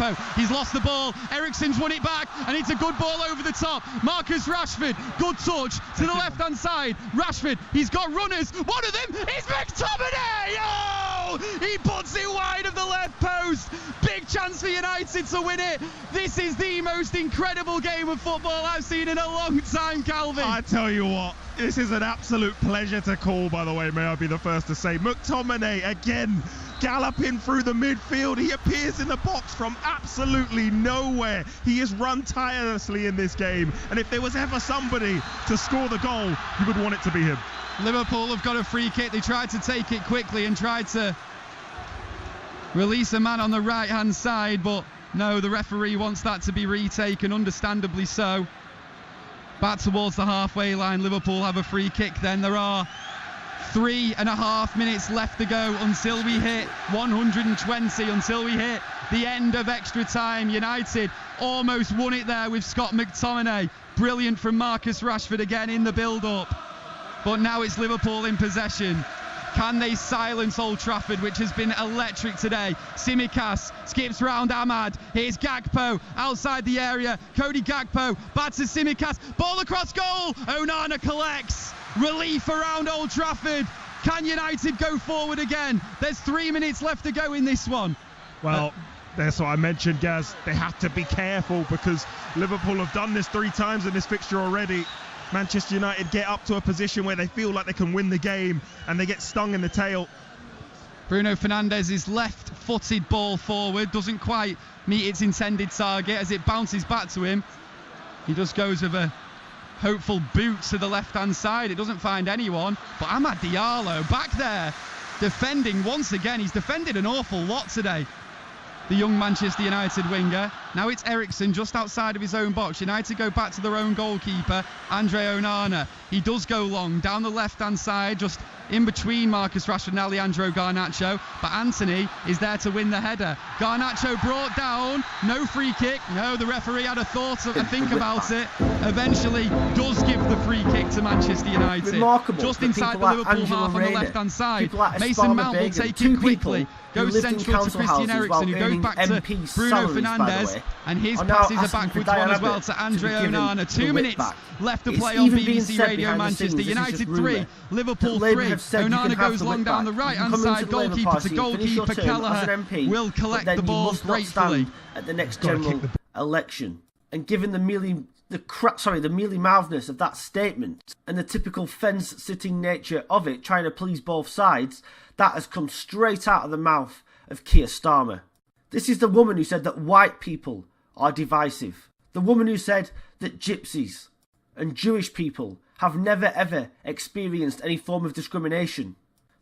Gakpo. He's lost the ball. Eriksen's won it back, and it's a good ball over the top. Marcus Rashford, good touch to the left-hand side. Rashford, he's got runners. One of them is McTominay! Oh! He puts it wide of the left post. Big chance for United to win it. This is the most incredible game of football I've seen in a long time, Calvin. I tell you what, this is an absolute pleasure to call, by the way, may I be the first to say. McTominay again galloping through the midfield. He appears in the box from absolutely nowhere. He has run tirelessly in this game, and if there was ever somebody to score the goal, you would want it to be him. Liverpool have got a free kick. They tried to take it quickly and tried to release a man on the right hand side, but no, the referee wants that to be retaken, understandably so. Back towards the halfway line, Liverpool have a free kick then. There are 3.5 minutes left to go until we hit 120, until we hit the end of extra time. United almost won it there with Scott McTominay. Brilliant from Marcus Rashford again in the build-up. But now it's Liverpool in possession. Can they silence Old Trafford, which has been electric today? Tsimikas skips round Ahmad. Here's Gakpo outside the area. Cody Gakpo back to Tsimikas. Ball across goal. Onana collects. Relief around Old Trafford. Can United go forward again? There's 3 minutes left to go in this one. Well, that's what I mentioned, Gaz. They have to be careful because Liverpool have done this 3 times in this fixture already. Manchester United get up to a position where they feel like they can win the game and they get stung in the tail. Bruno Fernandes's left-footed ball forward doesn't quite meet its intended target as it bounces back to him. He just goes with a hopeful boot to the left-hand side. It doesn't find anyone, but Amad Diallo back there defending once again. He's defended an awful lot today, the young Manchester United winger. Now it's Eriksen just outside of his own box. United go back to their own goalkeeper, Andre Onana. He does go long down the left-hand side, just in between Marcus Rashford and Alejandro Garnacho, but Anthony is there to win the header. Garnacho brought down, no free kick. No, the referee had a think about it. Eventually does give the free kick to Manchester United. Remarkable, just inside the Liverpool half on the left-hand side. Like Mason Mount will take it quickly. Goes central to Christian Eriksen, who goes back to Bruno Fernandes, and his passes are backwards one as well to Andre Onana. 2 minutes left to play on BBC Radio Manchester. United 3, Liverpool 3. Onana goes long down the right-hand side, goalkeeper to goalkeeper. Kelleher will collect the ball gratefully at the next general election. And given the mealy-mouthness of that statement and the typical fence-sitting nature of it, trying to please both sides, that has come straight out of the mouth of Keir Starmer. This is the woman who said that white people are divisive. The woman who said that gypsies and Jewish people have never ever experienced any form of discrimination.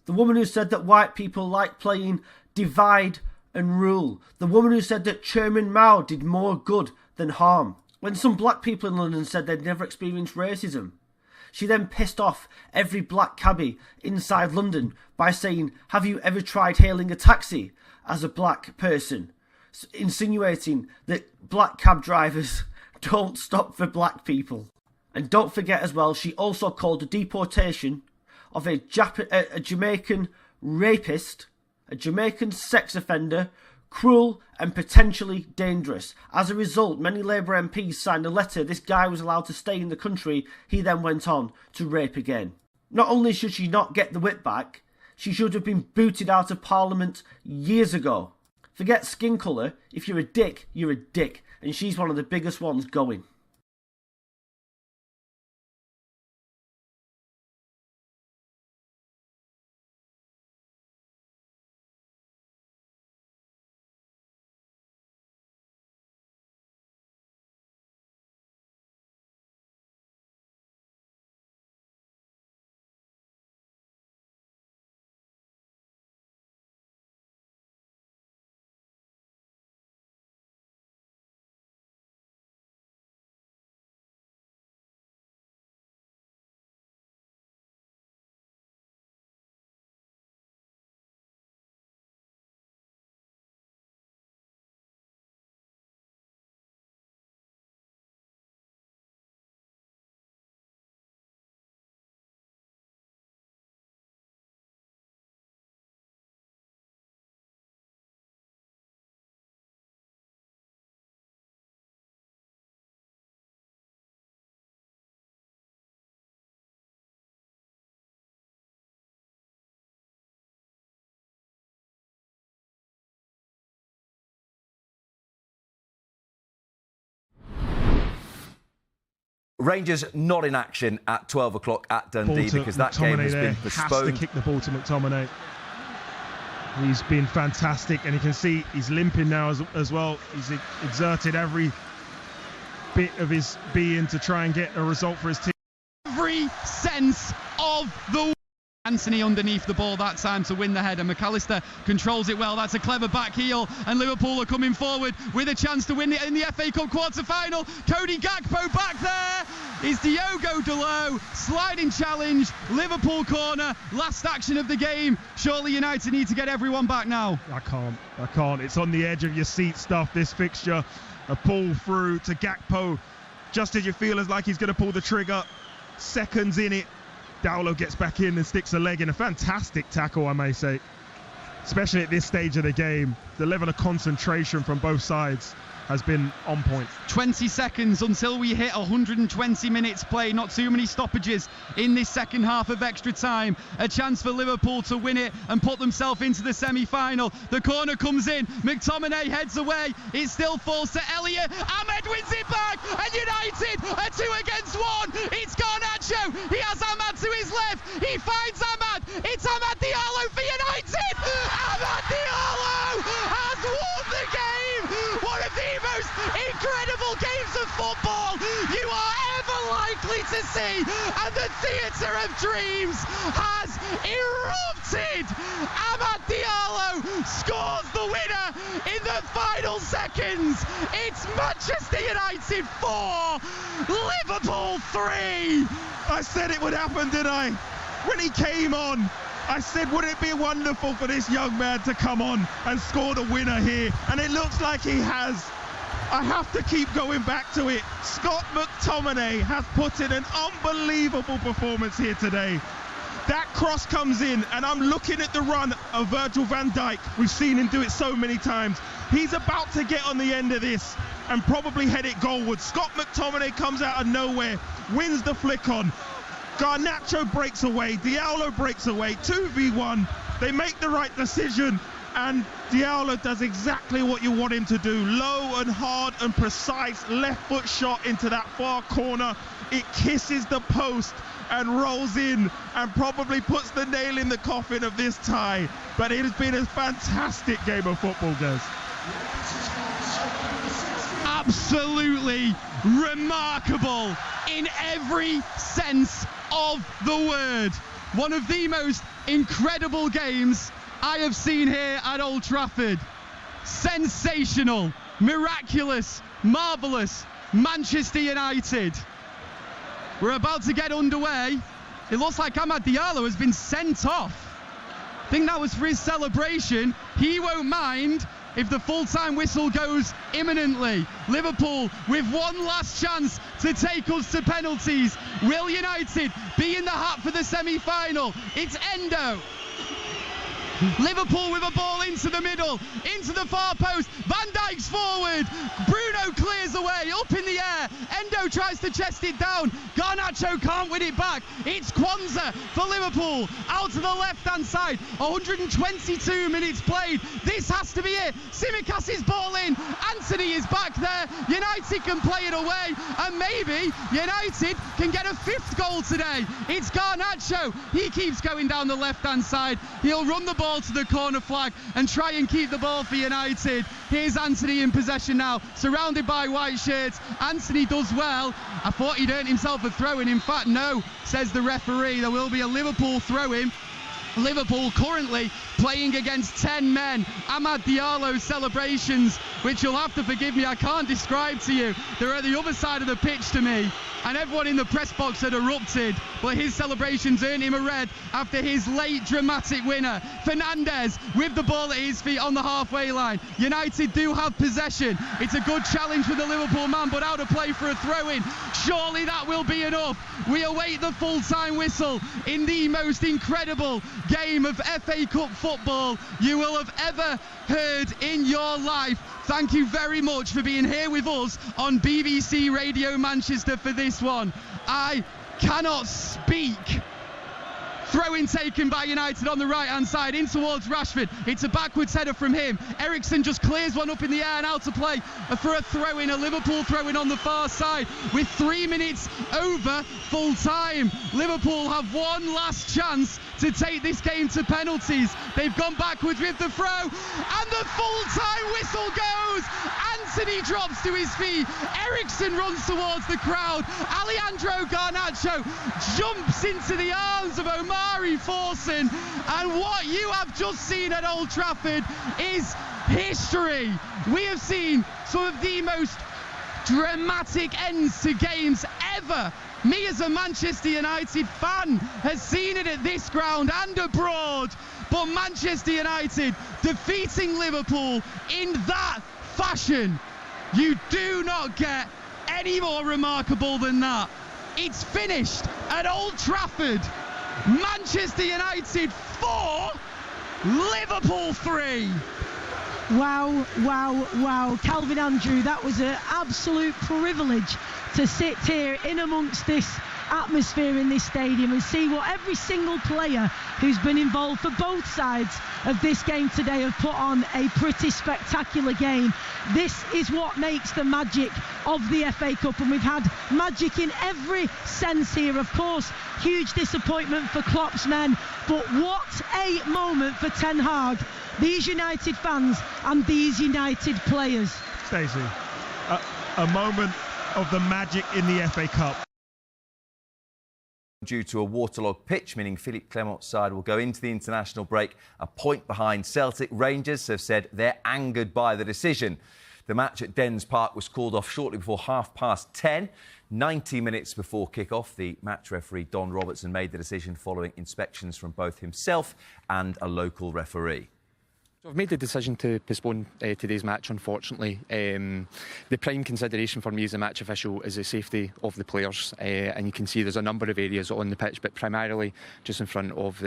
The woman who said that white people like playing divide and rule. The woman who said that Chairman Mao did more good than harm. When some black people in London said they'd never experienced racism, she then pissed off every black cabbie inside London by saying, "Have you ever tried hailing a taxi as a black person?" Insinuating that black cab drivers don't stop for black people. And don't forget as well, she also called the deportation of a Jamaican rapist, a Jamaican sex offender, cruel and potentially dangerous. As a result, many Labour MPs signed a letter. This guy was allowed to stay in the country. He then went on to rape again. Not only should she not get the whip back, she should have been booted out of Parliament years ago. Forget skin colour. If you're a dick, you're a dick. And she's one of the biggest ones going. Rangers not in action at 12 o'clock at Dundee because that game has been postponed. Has to kick the ball to McTominay. He's been fantastic, and you can see he's limping now as well. He's exerted every bit of his being to try and get a result for his team. Every sense of the... Anthony underneath the ball that time to win the header. McAllister controls it well. That's a clever back heel, and Liverpool are coming forward with a chance to win it in the FA Cup quarter-final. Cody Gakpo back there. Is Diogo Dalot. Sliding challenge. Liverpool corner. Last action of the game. Surely United need to get everyone back now. I can't. It's on the edge of your seat stuff, this fixture. A pull through to Gakpo. Just as you feel as like he's going to pull the trigger. Seconds in it. Dowlow gets back in and sticks a leg in. A fantastic tackle, I may say, especially at this stage of the game. The level of concentration from both sides has been on point. 20 seconds until we hit 120 minutes play. Not too many stoppages in this second half of extra time. A chance for Liverpool to win it and put themselves into the semi-final. The corner comes in. McTominay heads away. It still falls to Elliott. Ahmed wins it back, and United are 2 against 1. It's Garnacho. He has Ahmad to his left. He finds Ahmad. It's Ahmad Diallo for United. Ahmad Diallo has won the game. One of the most incredible games of football you are ever likely to see, and the theatre of dreams has erupted. Ahmad Diallo scores the winner in the final seconds. It's Manchester United 4, Liverpool 3. I said it would happen, didn't I? When he came on, I said, wouldn't it be wonderful for this young man to come on and score the winner here? And it looks like he has. I have to keep going back to it. Scott McTominay has put in an unbelievable performance here today. That cross comes in, and I'm looking at the run of Virgil van Dijk. We've seen him do it so many times. He's about to get on the end of this and probably head it goalward. Scott McTominay comes out of nowhere, wins the flick on. Garnacho breaks away, Diallo breaks away, 2v1. They make the right decision, and Diallo does exactly what you want him to do. Low and hard and precise left foot shot into that far corner. It kisses the post and rolls in and probably puts the nail in the coffin of this tie. But it has been a fantastic game of football, guys. Absolutely remarkable in every sense of the word. One of the most incredible games I have seen here at Old Trafford. Sensational, miraculous, marvellous. Manchester United. We're about to get underway. It looks like Ahmad Diallo has been sent off. I think that was for his celebration. He won't mind if the full-time whistle goes imminently. Liverpool with one last chance to take us to penalties. Will United be in the hat for the semi-final? It's Endo. Liverpool with a ball into the middle, into the far post. Van Dijk's forward. Bruno clears away, up in the air. Endo tries to chest it down. Garnacho can't win it back. It's Kwanzaa for Liverpool, out to the left-hand side. 122 minutes played. This has to be it. Tsimikas' ball in. Anthony is back there. United can play it away, and maybe United can get a 5th goal today. It's Garnacho. He keeps going down the left-hand side. He'll run the ball to the corner flag and try and keep the ball for United. Here's Anthony in possession now, surrounded by white shirts. Anthony does well. I thought he'd earned himself a throw-in. In fact, no, says the referee. There will be a Liverpool throw-in. Liverpool currently playing against 10 men. Ahmad Diallo's celebrations, which you'll have to forgive me, I can't describe to you. They're at the other side of the pitch to me, and everyone in the press box had erupted, but his celebrations earned him a red after his late dramatic winner. Fernandes with the ball at his feet on the halfway line. United do have possession. It's a good challenge for the Liverpool man, but out of play for a throw-in. Surely that will be enough. We await the full-time whistle in the most incredible game of FA Cup football you will have ever heard in your life. Thank you very much for being here with us on BBC Radio Manchester for this one. I cannot speak Throw-in taken by United on the right-hand side, in towards Rashford. It's a backwards header from him. Ericsson just clears one up in the air and out to play for a throw-in, a Liverpool throw-in on the far side with 3 minutes over full time. Liverpool have one last chance to take this game to penalties. They've gone backwards with the throw, and the full-time whistle goes. Anthony drops to his feet. Ericsson runs towards the crowd. Alejandro Garnacho jumps into the arms of Omari Forson, and what you have just seen at Old Trafford is history. We have seen some of the most dramatic ends to games ever. Me as a Manchester United fan has seen it at this ground and abroad, but Manchester United defeating Liverpool in that fashion, you do not get any more remarkable than that. It's finished at Old Trafford. Manchester United 4, Liverpool 3. Wow, wow, wow. Calvin Andrew, that was an absolute privilege to sit here in amongst this atmosphere in this stadium and see what every single player who's been involved for both sides of this game today have put on a pretty spectacular game. This is what makes the magic of the FA Cup, and we've had magic in every sense here. Of course, huge disappointment for Klopp's men, but what a moment for Ten Hag, these United fans and these United players. Stacey, a moment of the magic in the FA Cup. Due to a waterlogged pitch, meaning Philippe Clement's side will go into the international break a point behind. Celtic. Rangers have said they're angered by the decision. The match at Dens Park was called off shortly before 10:30. 90 minutes before kick-off, the match referee Don Robertson made the decision following inspections from both himself and a local referee. So I've made the decision to postpone today's match, unfortunately. The prime consideration for me as a match official is the safety of the players, and you can see there's a number of areas on the pitch, but primarily just in front of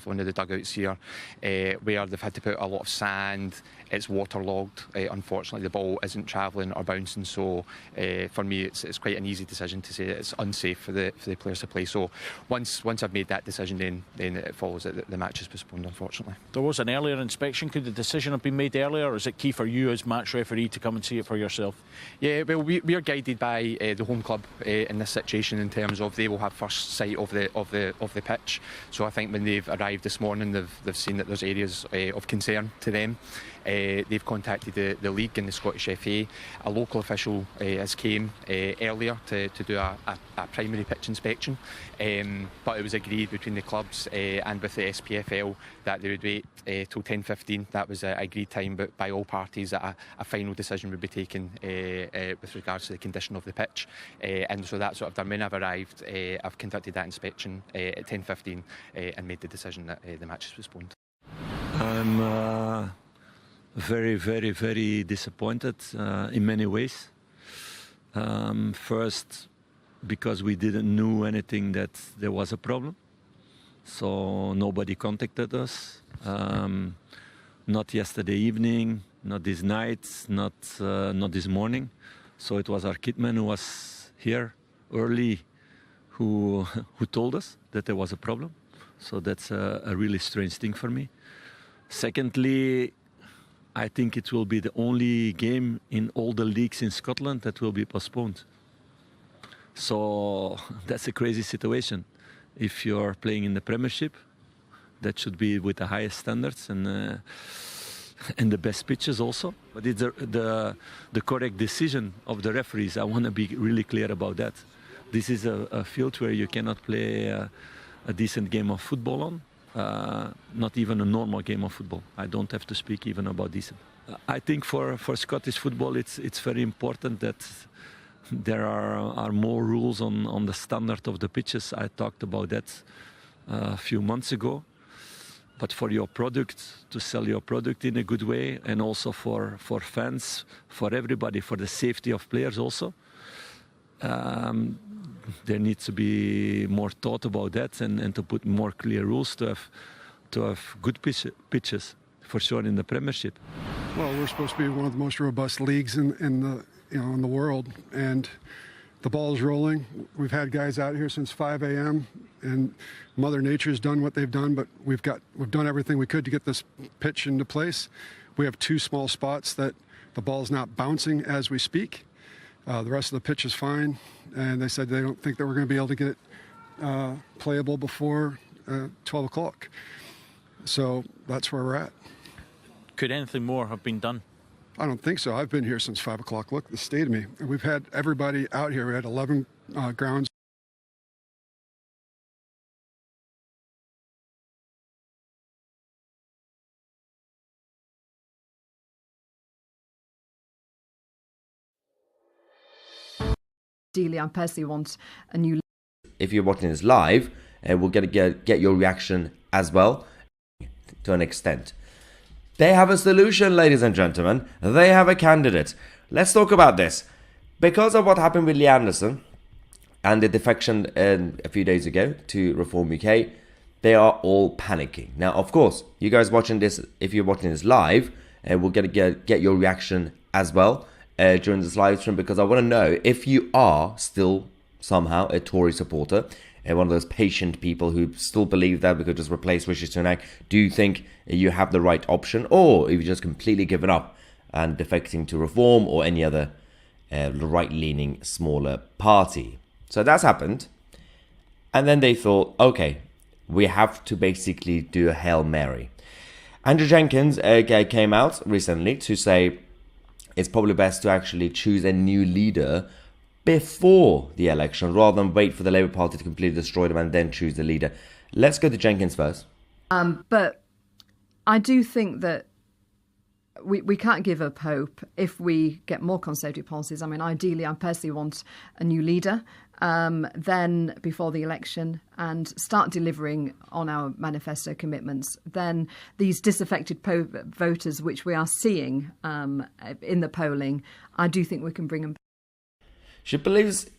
one of the dugouts here, where they've had to put a lot of sand. It's waterlogged. Unfortunately, the ball isn't travelling or bouncing, so for me it's quite an easy decision to say that it's unsafe for the players to play. So once I've made that decision, then it follows that the match is postponed, unfortunately. There was an earlier inspection. Could the decision have been made earlier, or is it key for you as match referee to come and see it for yourself? Yeah, well, we are guided by the home club in this situation, in terms of they will have first sight of the pitch. So I think when they've arrived this morning, they've seen that there's areas of concern to them. They've contacted the league and the Scottish FA. A local official has came earlier to do a primary pitch inspection, but it was agreed between the clubs and with the SPFL that they would wait till 10:15. That was an agreed time, but by all parties that a final decision would be taken with regards to the condition of the pitch, and so that's what I've done. When I've arrived, I've conducted that inspection at 10:15 and made the decision that the match is postponed. I'm very, very, very disappointed in many ways. First, because we didn't know anything that there was a problem, so nobody contacted us. Not yesterday evening, not this night, not this morning. So it was our kitman who was here early who told us that there was a problem. So that's a really strange thing for me. Secondly, I think it will be the only game in all the leagues in Scotland that will be postponed. So that's a crazy situation. If you're playing in the Premiership, that should be with the highest standards and the best pitches also. But it's the correct decision of the referees. I want to be really clear about that. This is a field where you cannot play a decent game of football on. Not even a normal game of football. I don't have to speak even about decent. I think for Scottish football it's very important that there are more rules on the standard of the pitches. I talked about that a few months ago. But for your product, to sell your product in a good way, and also for fans, for everybody, for the safety of players also, there needs to be more thought about that and to put more clear rules to have good pitches, for sure, in the Premiership. Well, we're supposed to be one of the most robust leagues in the world, and The ball's rolling. We've had guys out here since 5 a.m. and Mother Nature's done what they've done, but we've done everything we could to get this pitch into place. We have 2 small spots that the ball's not bouncing as we speak. The rest of the pitch is fine, and they said they don't think that we're going to be able to get it playable before 12 o'clock. So that's where we're at. Could anything more have been done? I don't think so. I've been here since 5 o'clock. Look at the state of me. We've had everybody out here. We had 11 grounds. Ideally, I personally want a new. If you're watching this live, we'll get your reaction as well, to an extent. They have a solution, ladies and gentlemen. They have a candidate. Let's talk about this. Because of what happened with Lee Anderson and the defection a few days ago to Reform UK, they are all panicking. Now, of course, you guys watching this, if you're watching this live, we'll get your reaction as well during this live stream, because I want to know if you are still somehow a Tory supporter, one of those patient people who still believe that we could just replace Rishi Sunak. Do you think you have the right option, or if you just completely given up and defecting to Reform or any other right-leaning smaller party? So that's happened, and then they thought, okay, we have to basically do a Hail Mary. Andrew Jenkins came out recently to say it's probably best to actually choose a new leader before the election, rather than wait for the Labour Party to completely destroy them and then choose the leader. Let's go to Jenkins first. But I do think that we can't give up hope if we get more Conservative policies. I mean, ideally, I personally want a new leader then before the election and start delivering on our manifesto commitments. Then these disaffected voters, which we are seeing in the polling, I do think we can bring them back. She believes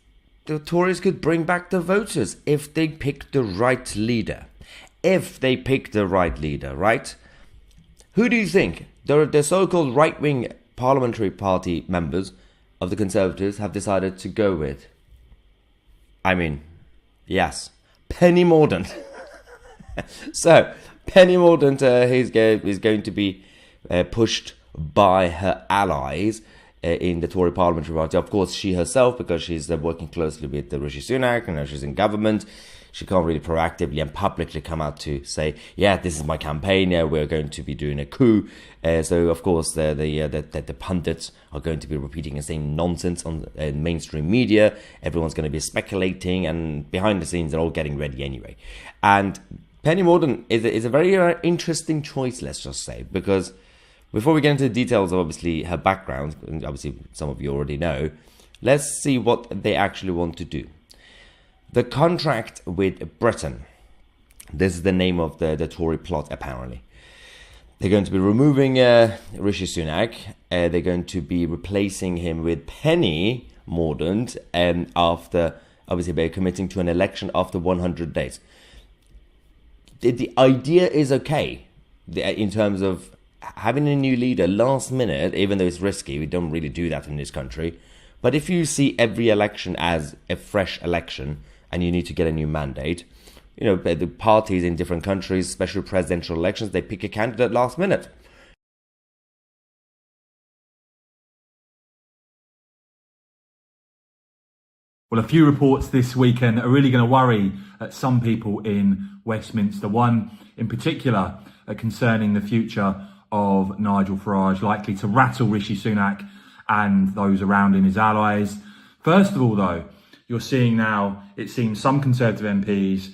the Tories could bring back the voters if they pick the right leader. If they pick the right leader, right? Who do you think the so-called right-wing parliamentary party members of the Conservatives have decided to go with? I mean, yes, Penny Mordaunt. So, Penny Mordaunt is going to be pushed by her allies in the Tory parliamentary party. Of course, she herself, because she's working closely with Rishi Sunak, and she's in government, she can't really proactively and publicly come out to say, yeah, this is my campaign, yeah, we're going to be doing a coup. So, of course, the pundits are going to be repeating the same nonsense on mainstream media. Everyone's going to be speculating, and behind the scenes, they're all getting ready anyway. And Penny Mordaunt is a very interesting choice, let's just say, because before we get into the details of, obviously, her background, and obviously some of you already know, let's see what they actually want to do. The contract with Britain. This is the name of the Tory plot, apparently. They're going to be removing Rishi Sunak. They're going to be replacing him with Penny Mordaunt after, obviously, they're committing to an election after 100 days. The idea is okay in terms of having a new leader last minute, even though it's risky. We don't really do that in this country. But if you see every election as a fresh election and you need to get a new mandate, you know, the parties in different countries, especially presidential elections, they pick a candidate last minute. Well, a few reports this weekend are really going to worry some people in Westminster. One in particular concerning the future of Nigel Farage, likely to rattle Rishi Sunak and those around him, his allies. First of all, though, you're seeing now, it seems, some Conservative MPs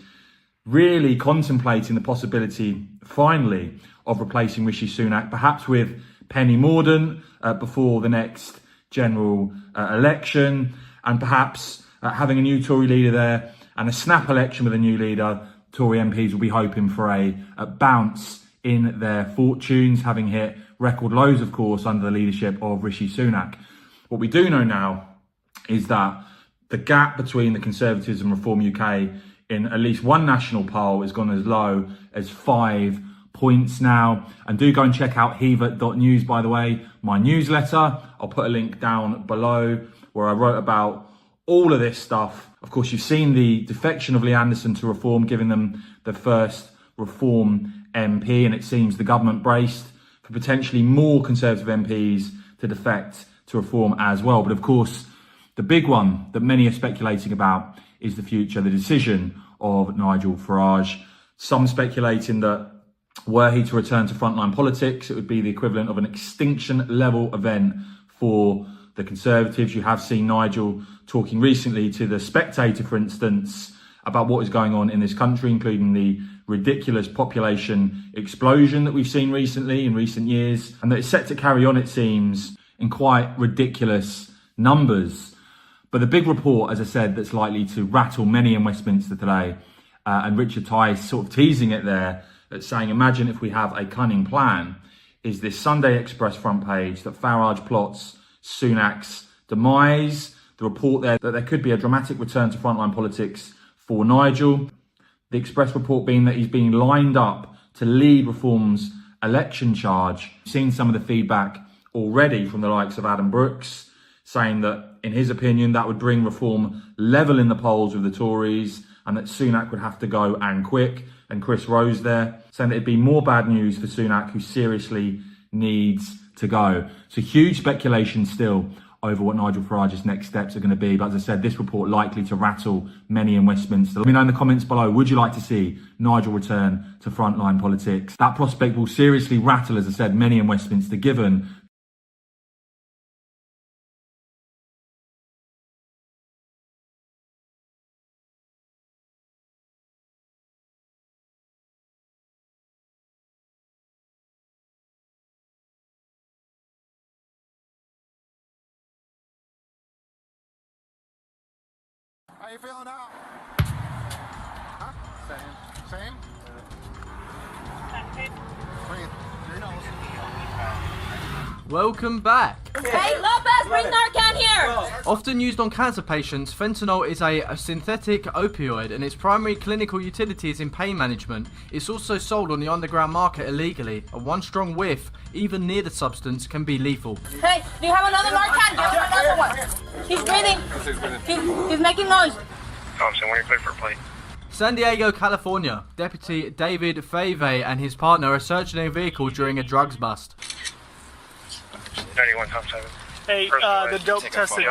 really contemplating the possibility, finally, of replacing Rishi Sunak, perhaps with Penny Mordaunt before the next general election, and perhaps having a new Tory leader there and a snap election with a new leader. Tory MPs will be hoping for a bounce in their fortunes, having hit record lows, of course, under the leadership of Rishi Sunak. What we do know now is that the gap between the Conservatives and Reform UK in at least one national poll has gone as low as 5 points now. And do go and check out heaver.news, by the way, my newsletter. I'll put a link down below where I wrote about all of this stuff. Of course, you've seen the defection of Lee Anderson to Reform, giving them the first Reform MP, and it seems the government braced for potentially more Conservative MPs to defect to Reform as well. But of course, the big one that many are speculating about is the future, the decision of Nigel Farage. Some speculating that were he to return to frontline politics, it would be the equivalent of an extinction level event for the Conservatives. You have seen Nigel talking recently to The Spectator, for instance, about what is going on in this country, including the ridiculous population explosion that we've seen recently in recent years, and that it's set to carry on, it seems, in quite ridiculous numbers. But the big report, as I said, that's likely to rattle many in Westminster today, and Richard Tice sort of teasing it there, saying, imagine if we have a cunning plan, is this Sunday Express front page that Farage plots Sunak's demise. The report there that there could be a dramatic return to frontline politics for Nigel. The Express report being that he's being lined up to lead Reform's election charge. We've seen some of the feedback already from the likes of Adam Brooks, saying that, in his opinion, that would bring Reform level in the polls with the Tories, and that Sunak would have to go and quick. And Chris Rose there, saying that it'd be more bad news for Sunak, who seriously needs to go. So huge speculation still over what Nigel Farage's next steps are going to be. But as I said, this report likely to rattle many in Westminster. Let me know in the comments below, would you like to see Nigel return to frontline politics? That prospect will seriously rattle, as I said, many in Westminster, given How you feeling now? Huh? Same? Breathe. Your nose. Welcome back. Hey, Lopez, bring Narcan here! Often used on cancer patients, fentanyl is a synthetic opioid, and its primary clinical utility is in pain management. It's also sold on the underground market illegally, and one strong whiff, even near the substance, can be lethal. Hey, do you have another Narcan? Give him another one. He's breathing. He's making noise. Thompson, when you're clear for a plate. San Diego, California. Deputy David Fave and his partner are searching a vehicle during a drugs bust. 91 Tom 7. Hey, the dope tested.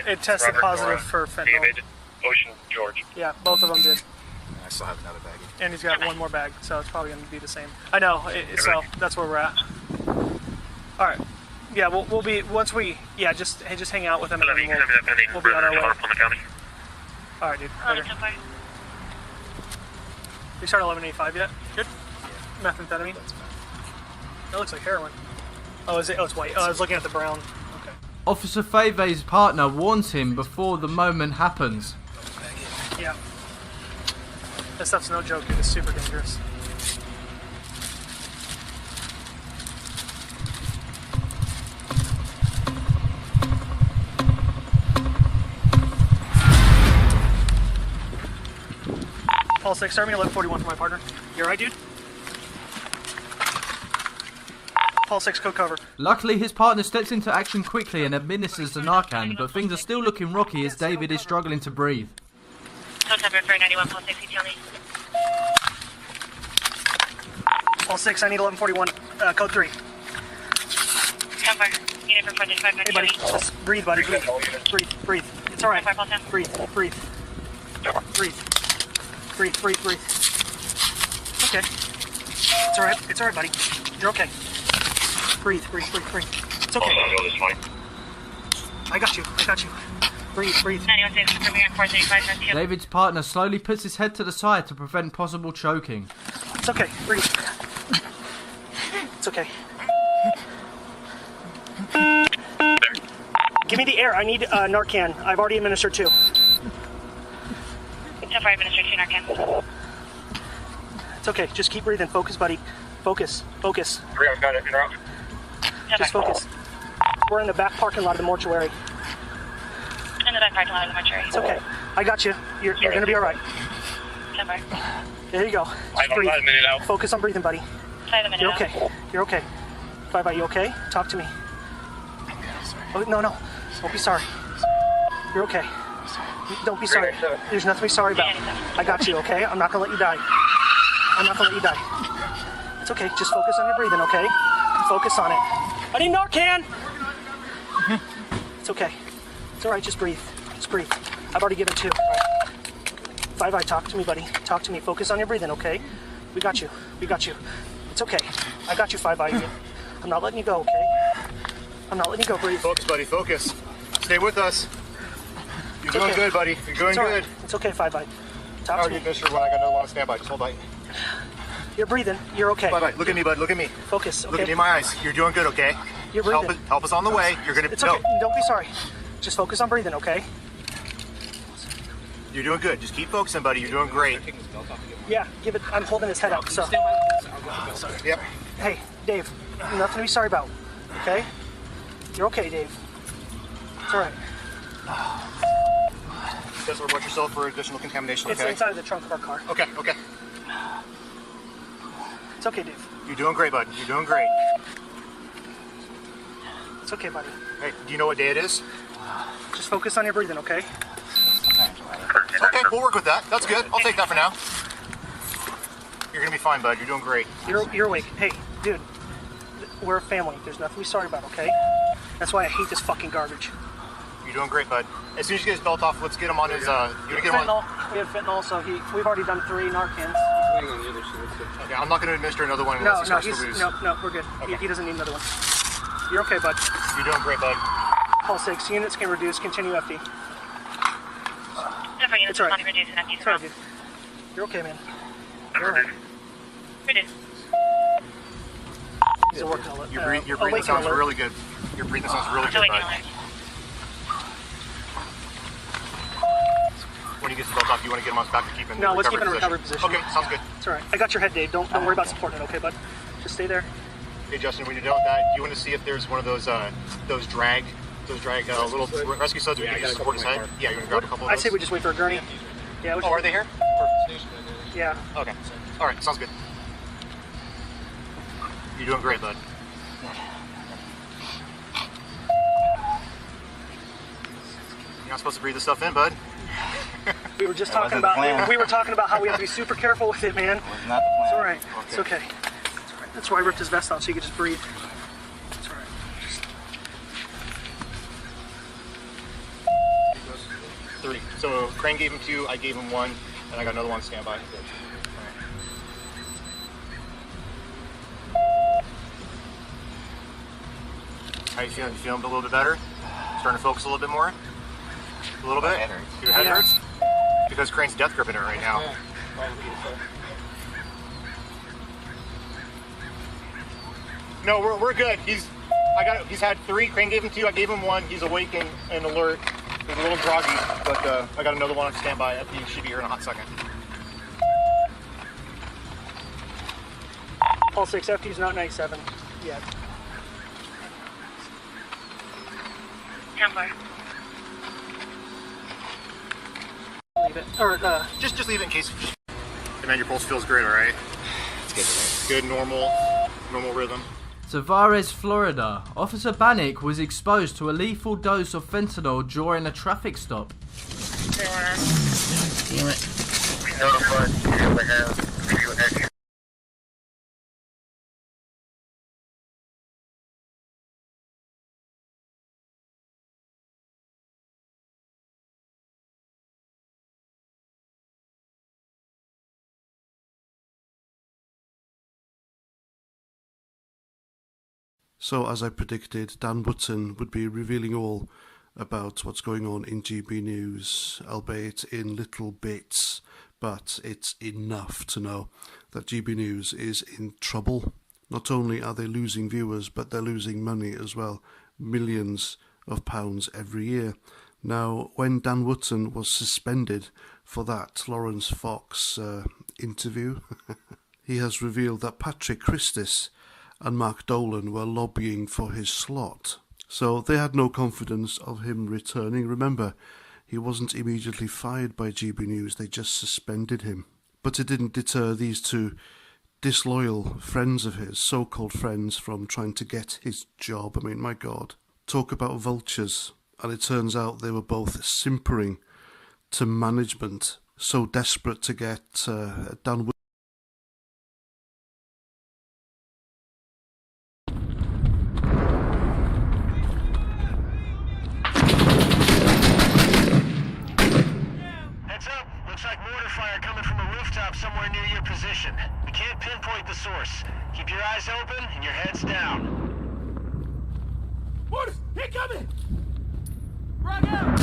It tested Robert positive Nora, for fentanyl. David, Ocean, George. Yeah, both of them did. I still have another baggie. And he's got one more bag, so it's probably going to be the same. I know, so that's where we're at. All right. Yeah, we'll be, once we, yeah, just hang out with him and then we'll be on our way. All right, dude. Later. You start 1185 yet? Good. Methamphetamine. That looks like heroin. Oh, is it? Oh, it's white. Oh, I was looking at the brown. Okay. Officer Fave's partner warns him before the moment happens. Yeah. This stuff's no joke, dude. It's super dangerous. Paul 6, start me 1141 for my partner. You alright, dude? Paul 6, code cover. Luckily, his partner steps into action quickly and administers the Narcan, but things are still looking rocky as David is struggling to breathe. Code cover for 91, Paul 6, you tell me. Paul 6, I need 1141, code 3. Cover. Unit for 435, Hey, buddy, just breathe, buddy, breathe. Breathe. It's alright. Breathe. Okay. It's alright, buddy. You're okay. Breathe. It's okay. I got you. Breathe. 91, 6, confirming at 435, David's partner slowly puts his head to the side to prevent possible choking. It's okay. Breathe. It's okay. Give me the air. I need Narcan. I've already administered 2. So far, administered 2 Narcan. It's okay. Just keep breathing. Focus, buddy. Focus. 3, I've got it. Interrupt. Just focus. We're in the back parking lot of the mortuary. In the back parking lot of the mortuary. It's okay. I got you. You're going to be all right. So far. There you go. I'm 5 minutes out. Focus on breathing, buddy. 5 minutes You're out. okay. You're okay. 5, are you okay? Talk to me. Oh, no. Don't be sorry. You're okay. Don't be sorry. There's nothing to be sorry about. I got you, okay? I'm not gonna let you die. I'm not gonna let you die. It's okay. Just focus on your breathing, okay? Focus on it. I need Narcan! It's okay. It's all right. Just breathe. Just breathe. I've already given 2. All right. 5-Eye, talk to me, buddy. Talk to me. Focus on your breathing, okay? We got you. We got you. It's okay. I got you, 5-Eye. I'm not letting you go, okay? I'm not letting you go. Breathe. Focus, buddy. Focus. Stay with us. You're doing good, buddy. You're doing good. It's okay, 5-Eye. Talk to me. Mister, when I got another one on standby. Just hold tight. You're breathing. You're okay. 5-Eye. Look at me, bud. Look at me. Focus, okay? Look at me in my eyes. You're doing good, okay? You're breathing. Help us on the way. You're gonna. It's okay. Don't be sorry. Just focus on breathing, okay? You're doing good. Just keep focusing, buddy. You're doing great. Yeah, give it. I'm holding his head up, so. Yep. Hey, Dave, nothing to be sorry about, okay? You're okay, Dave. It's all right. You guys watch yourself for additional contamination, It's okay? inside of the trunk of our car. Okay. It's okay, Dave. You're doing great, bud. You're doing great. It's okay, buddy. Hey, do you know what day it is? Just focus on your breathing, okay? Okay, we'll work with that. That's good. I'll take that for now. You're gonna be fine, bud. You're doing great. You're awake. Hey, dude, we're a family. There's nothing to be sorry about, okay? That's why I hate this fucking garbage. You're doing great, bud. As soon as you get his belt off, let's get him on his. You gonna get him on? Fentanyl. We have fentanyl, so we've already done 3 Narcans. Okay, I'm not gonna administer another one No, unless he starts to lose. no, we're good. Okay. He doesn't need another one. You're okay, bud. You're doing great, bud. Pulse 6 units can reduce. Continue FD. Different units It's all right. can reduce and It's all right, dude. You're okay, man. You're all right. Reduce. He's a working alert. Your breathing sounds really good. Your breathing sounds really good, bud. When he gets his belt off, do you want to get him on his back to keep in No, let's keep in a recovery recovery position. Okay, sounds good. It's all right. I got your head, Dave. Don't worry about supporting it, okay, bud? Just stay there. Hey, Justin, when you're done with that, do you want to see if there's one of those drag little rescue studs we can use to support his head? Yeah, you want to grab a couple of those? I'd say we just wait for a gurney. Yeah. Oh, are they here? Yeah. Okay. All right, sounds good. You're doing great, bud. You're not supposed to breathe this stuff in, bud. We were just talking about how we have to be super careful with it, man. It's all right. Okay. It's okay. It's all right. That's why I ripped his vest off so you could just breathe. It's all right. Just... 3. So Crane gave him 2, I gave him 1, and I got another one standby. How you feeling? You feeling a little bit better? Starting to focus a little bit more? A little bit? Your head hurts? Because Crane's death gripping it right now. No, we're good. He's had 3. Crane gave him 2. I gave him 1. He's awake and alert. He's a little groggy, but I got another one on standby. He should be here in a hot second. All 6 FD's not 97 yet. Templar. Leave it. Or just leave it in case. And then your pulse feels great, all right? It's good, normal rhythm. Tavares, Florida. Officer Bannock was exposed to a lethal dose of fentanyl during a traffic stop. Damn it. We notified you have a few extra. So, as I predicted, Dan Wootton would be revealing all about what's going on in GB News, albeit in little bits, but it's enough to know that GB News is in trouble. Not only are they losing viewers, but they're losing money as well, millions of pounds every year. Now, when Dan Wootton was suspended for that Lawrence Fox interview, he has revealed that Patrick Christis and Mark Dolan were lobbying for his slot. So they had no confidence of him returning. Remember, he wasn't immediately fired by GB News, they just suspended him. But it didn't deter these two disloyal friends of his, so-called friends, from trying to get his job. I mean, my God. Talk about vultures. And it turns out they were both simpering to management, so desperate to get Dan Woodson. Heads up. Looks like mortar fire coming from a rooftop somewhere near your position. We can't pinpoint the source. Keep your eyes open and your heads down. Mortars! Incoming! Frag out!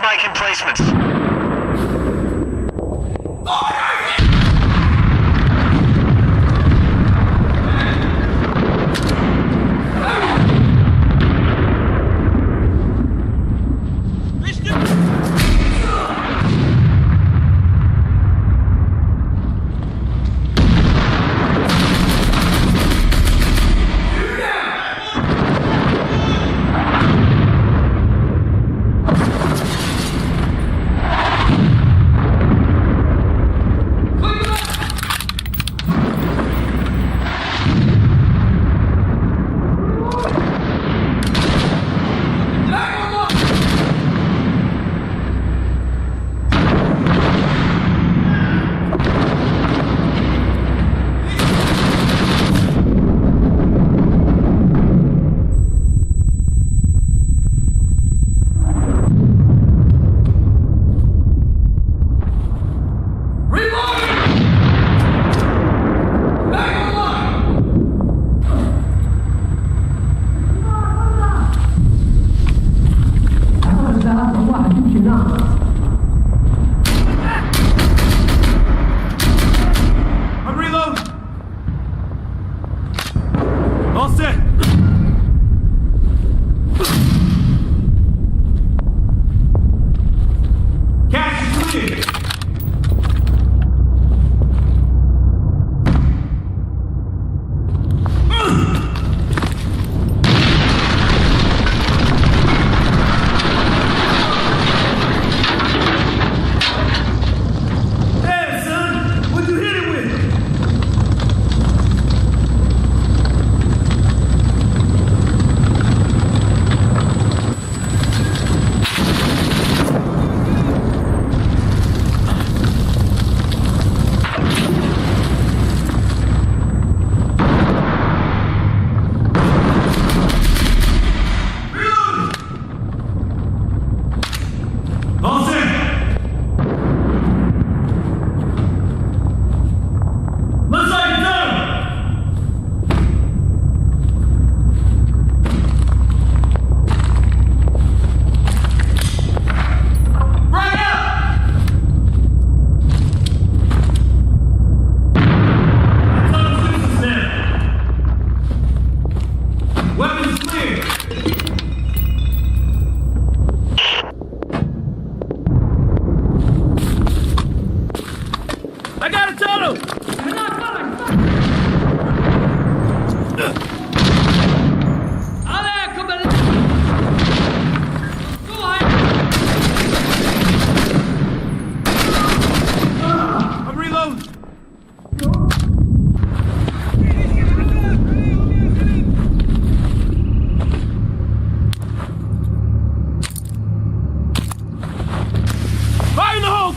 Mike emplacements.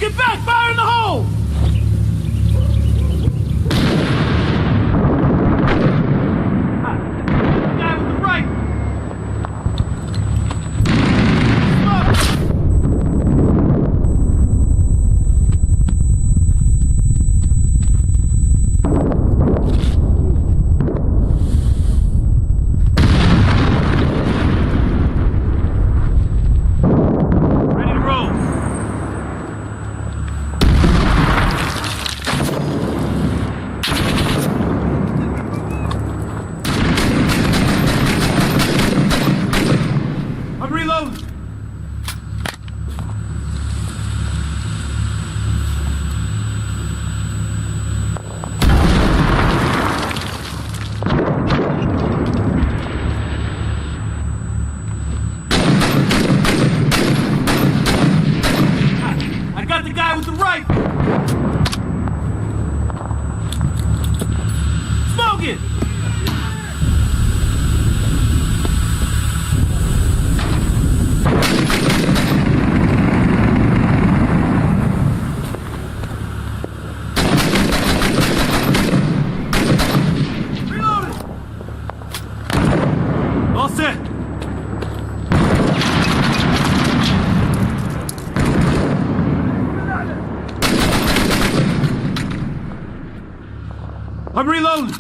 Get back! Fire in the hole! Guy with the right! Ready to roll! I'm reloading! I got the guy with the rifle! Smoke it! Reloading! All set! I'm reloading!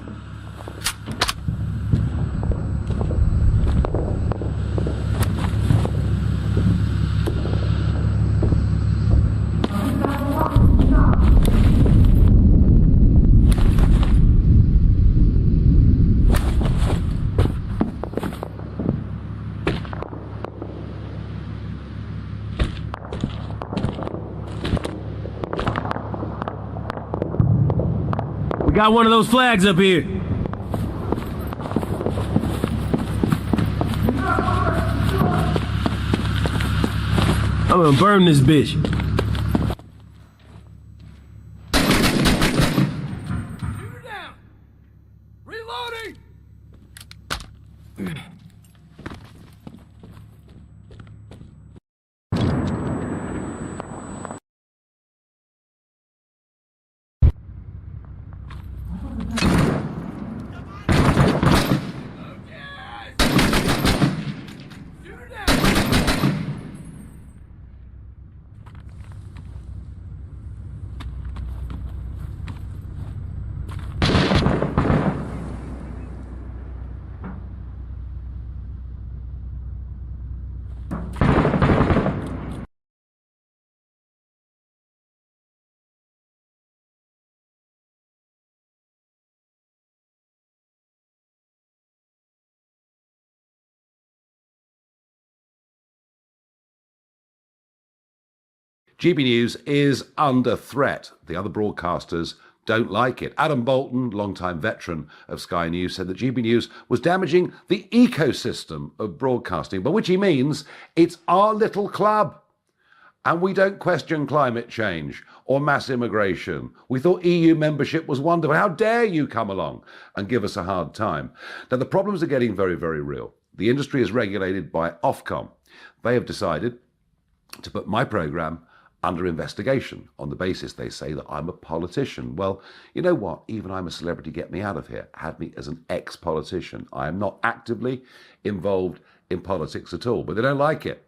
We got one of those flags up here. I'm gonna burn this bitch. Reloading! GB News is under threat. The other broadcasters don't like it. Adam Bolton, longtime veteran of Sky News, said that GB News was damaging the ecosystem of broadcasting, by which he means it's our little club. And we don't question climate change or mass immigration. We thought EU membership was wonderful. How dare you come along and give us a hard time? Now, the problems are getting very, very real. The industry is regulated by Ofcom. They have decided to put my programme under investigation on the basis, they say, that I'm a politician. Well, you know what? Even I'm a Celebrity Get Me Out of Here had me as an ex-politician. I am not actively involved in politics at all, but they don't like it.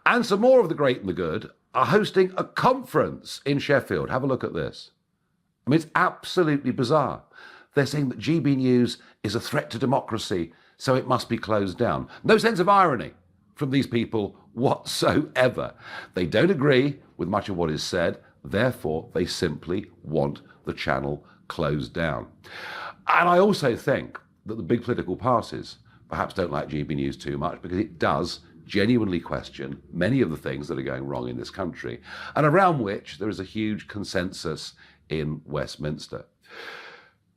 And some more of the great and the good are hosting a conference in Sheffield. Have a look at this. I mean, it's absolutely bizarre. They're saying that GB News is a threat to democracy, so it must be closed down. No sense of irony from these people whatsoever. They don't agree with much of what is said, therefore they simply want the channel closed down. And I also think that the big political parties perhaps don't like GB News too much, because it does genuinely question many of the things that are going wrong in this country, and around which there is a huge consensus in Westminster.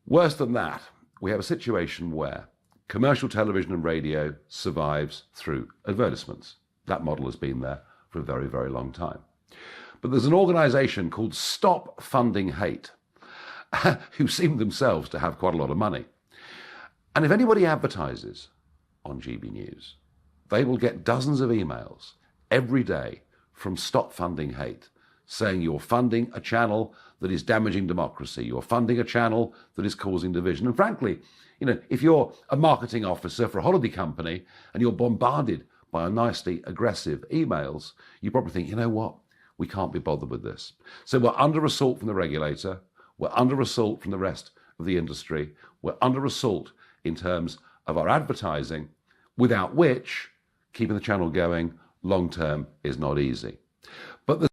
Worse than that, we have a situation where commercial television and radio survives through advertisements. That model has been there for a very, very long time. But there's an organisation called Stop Funding Hate, who seem themselves to have quite a lot of money. And if anybody advertises on GB News, they will get dozens of emails every day from Stop Funding Hate saying you're funding a channel that is damaging democracy. You're funding a channel that is causing division. And frankly, if you're a marketing officer for a holiday company and you're bombarded by nicely aggressive emails, you probably think, you know what, we can't be bothered with this. So we're under assault from the regulator. We're under assault from the rest of the industry. We're under assault in terms of our advertising, without which keeping the channel going long term is not easy. But the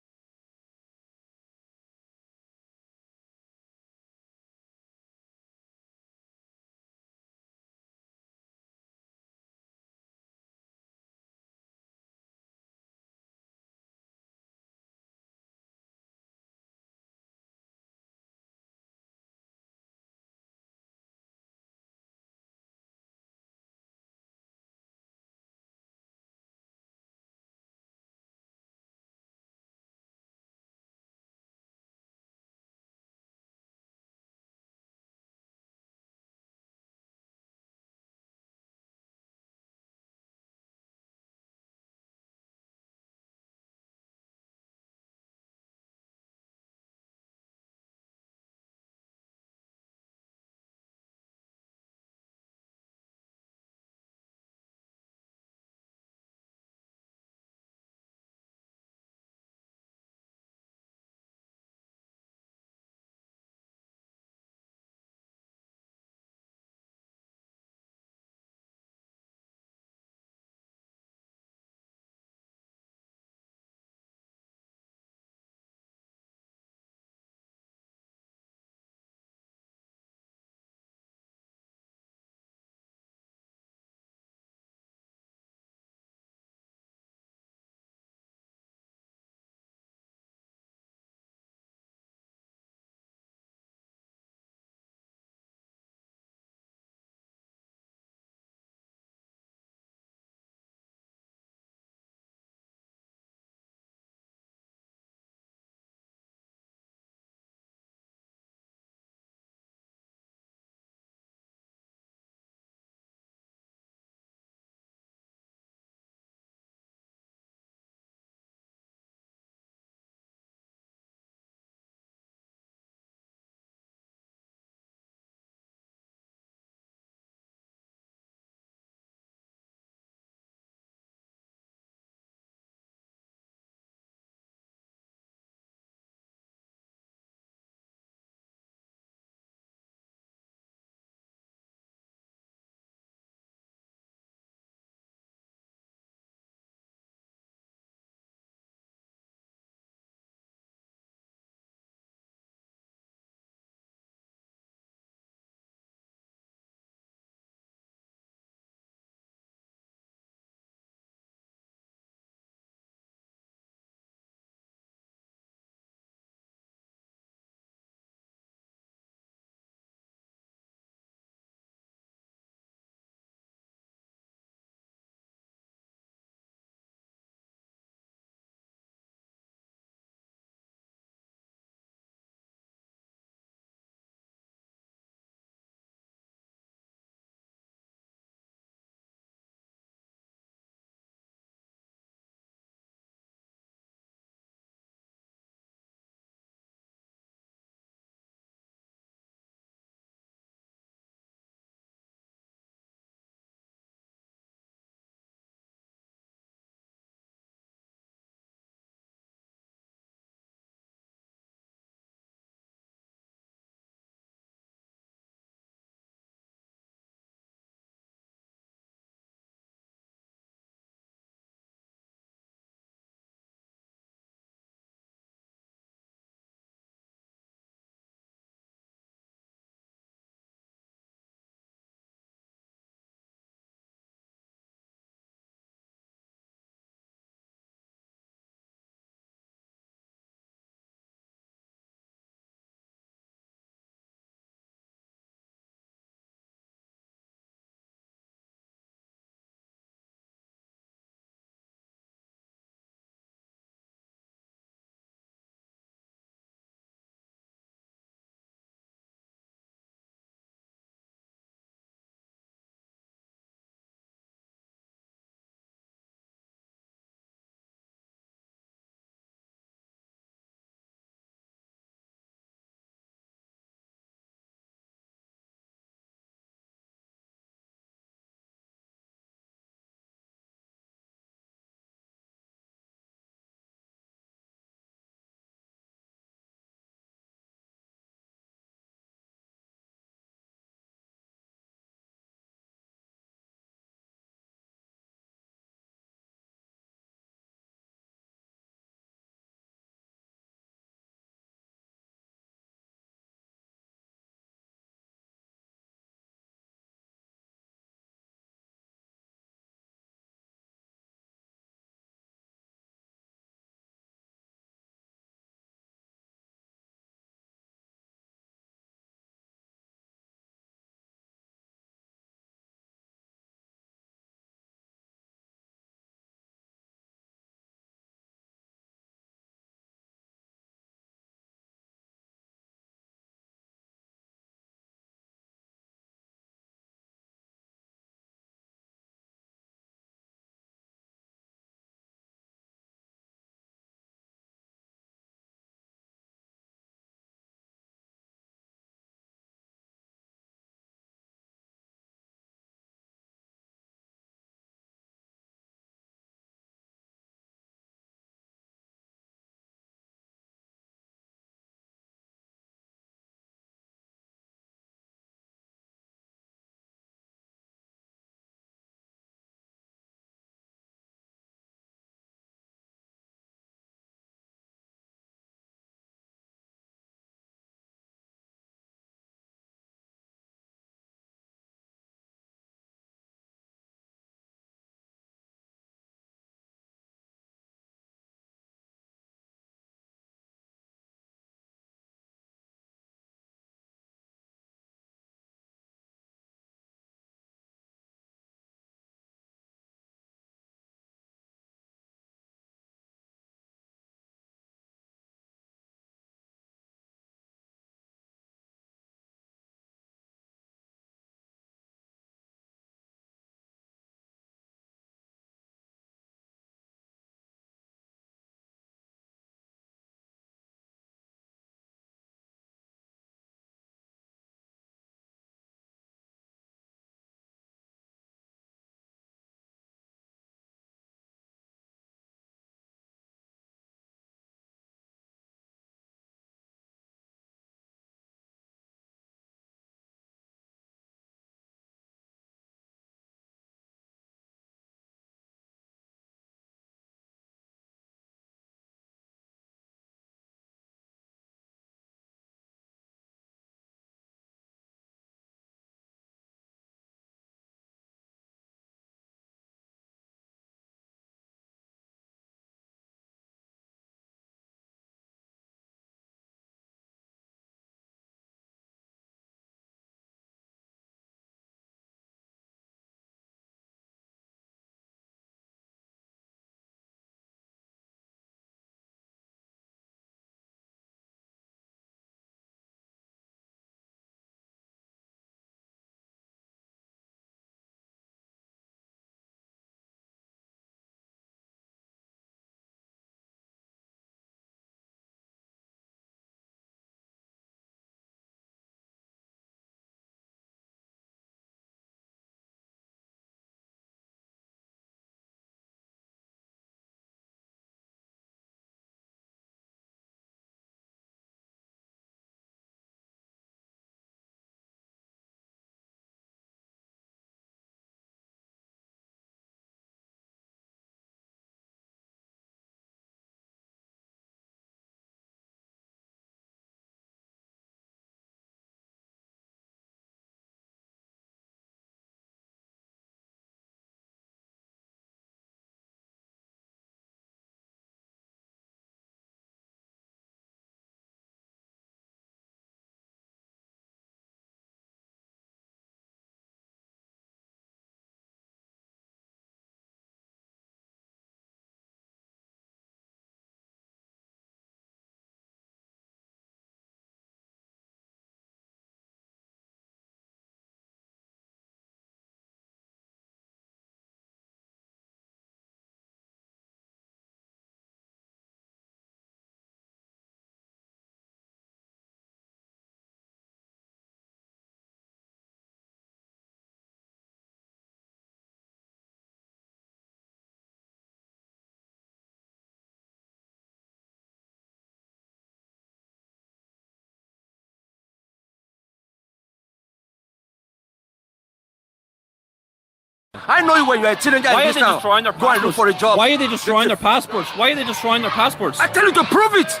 I know you when you're a teenager. Why are they destroying their passports? Go and look for a job. Why are they destroying their passports? Why are they destroying their passports? I tell you to prove it.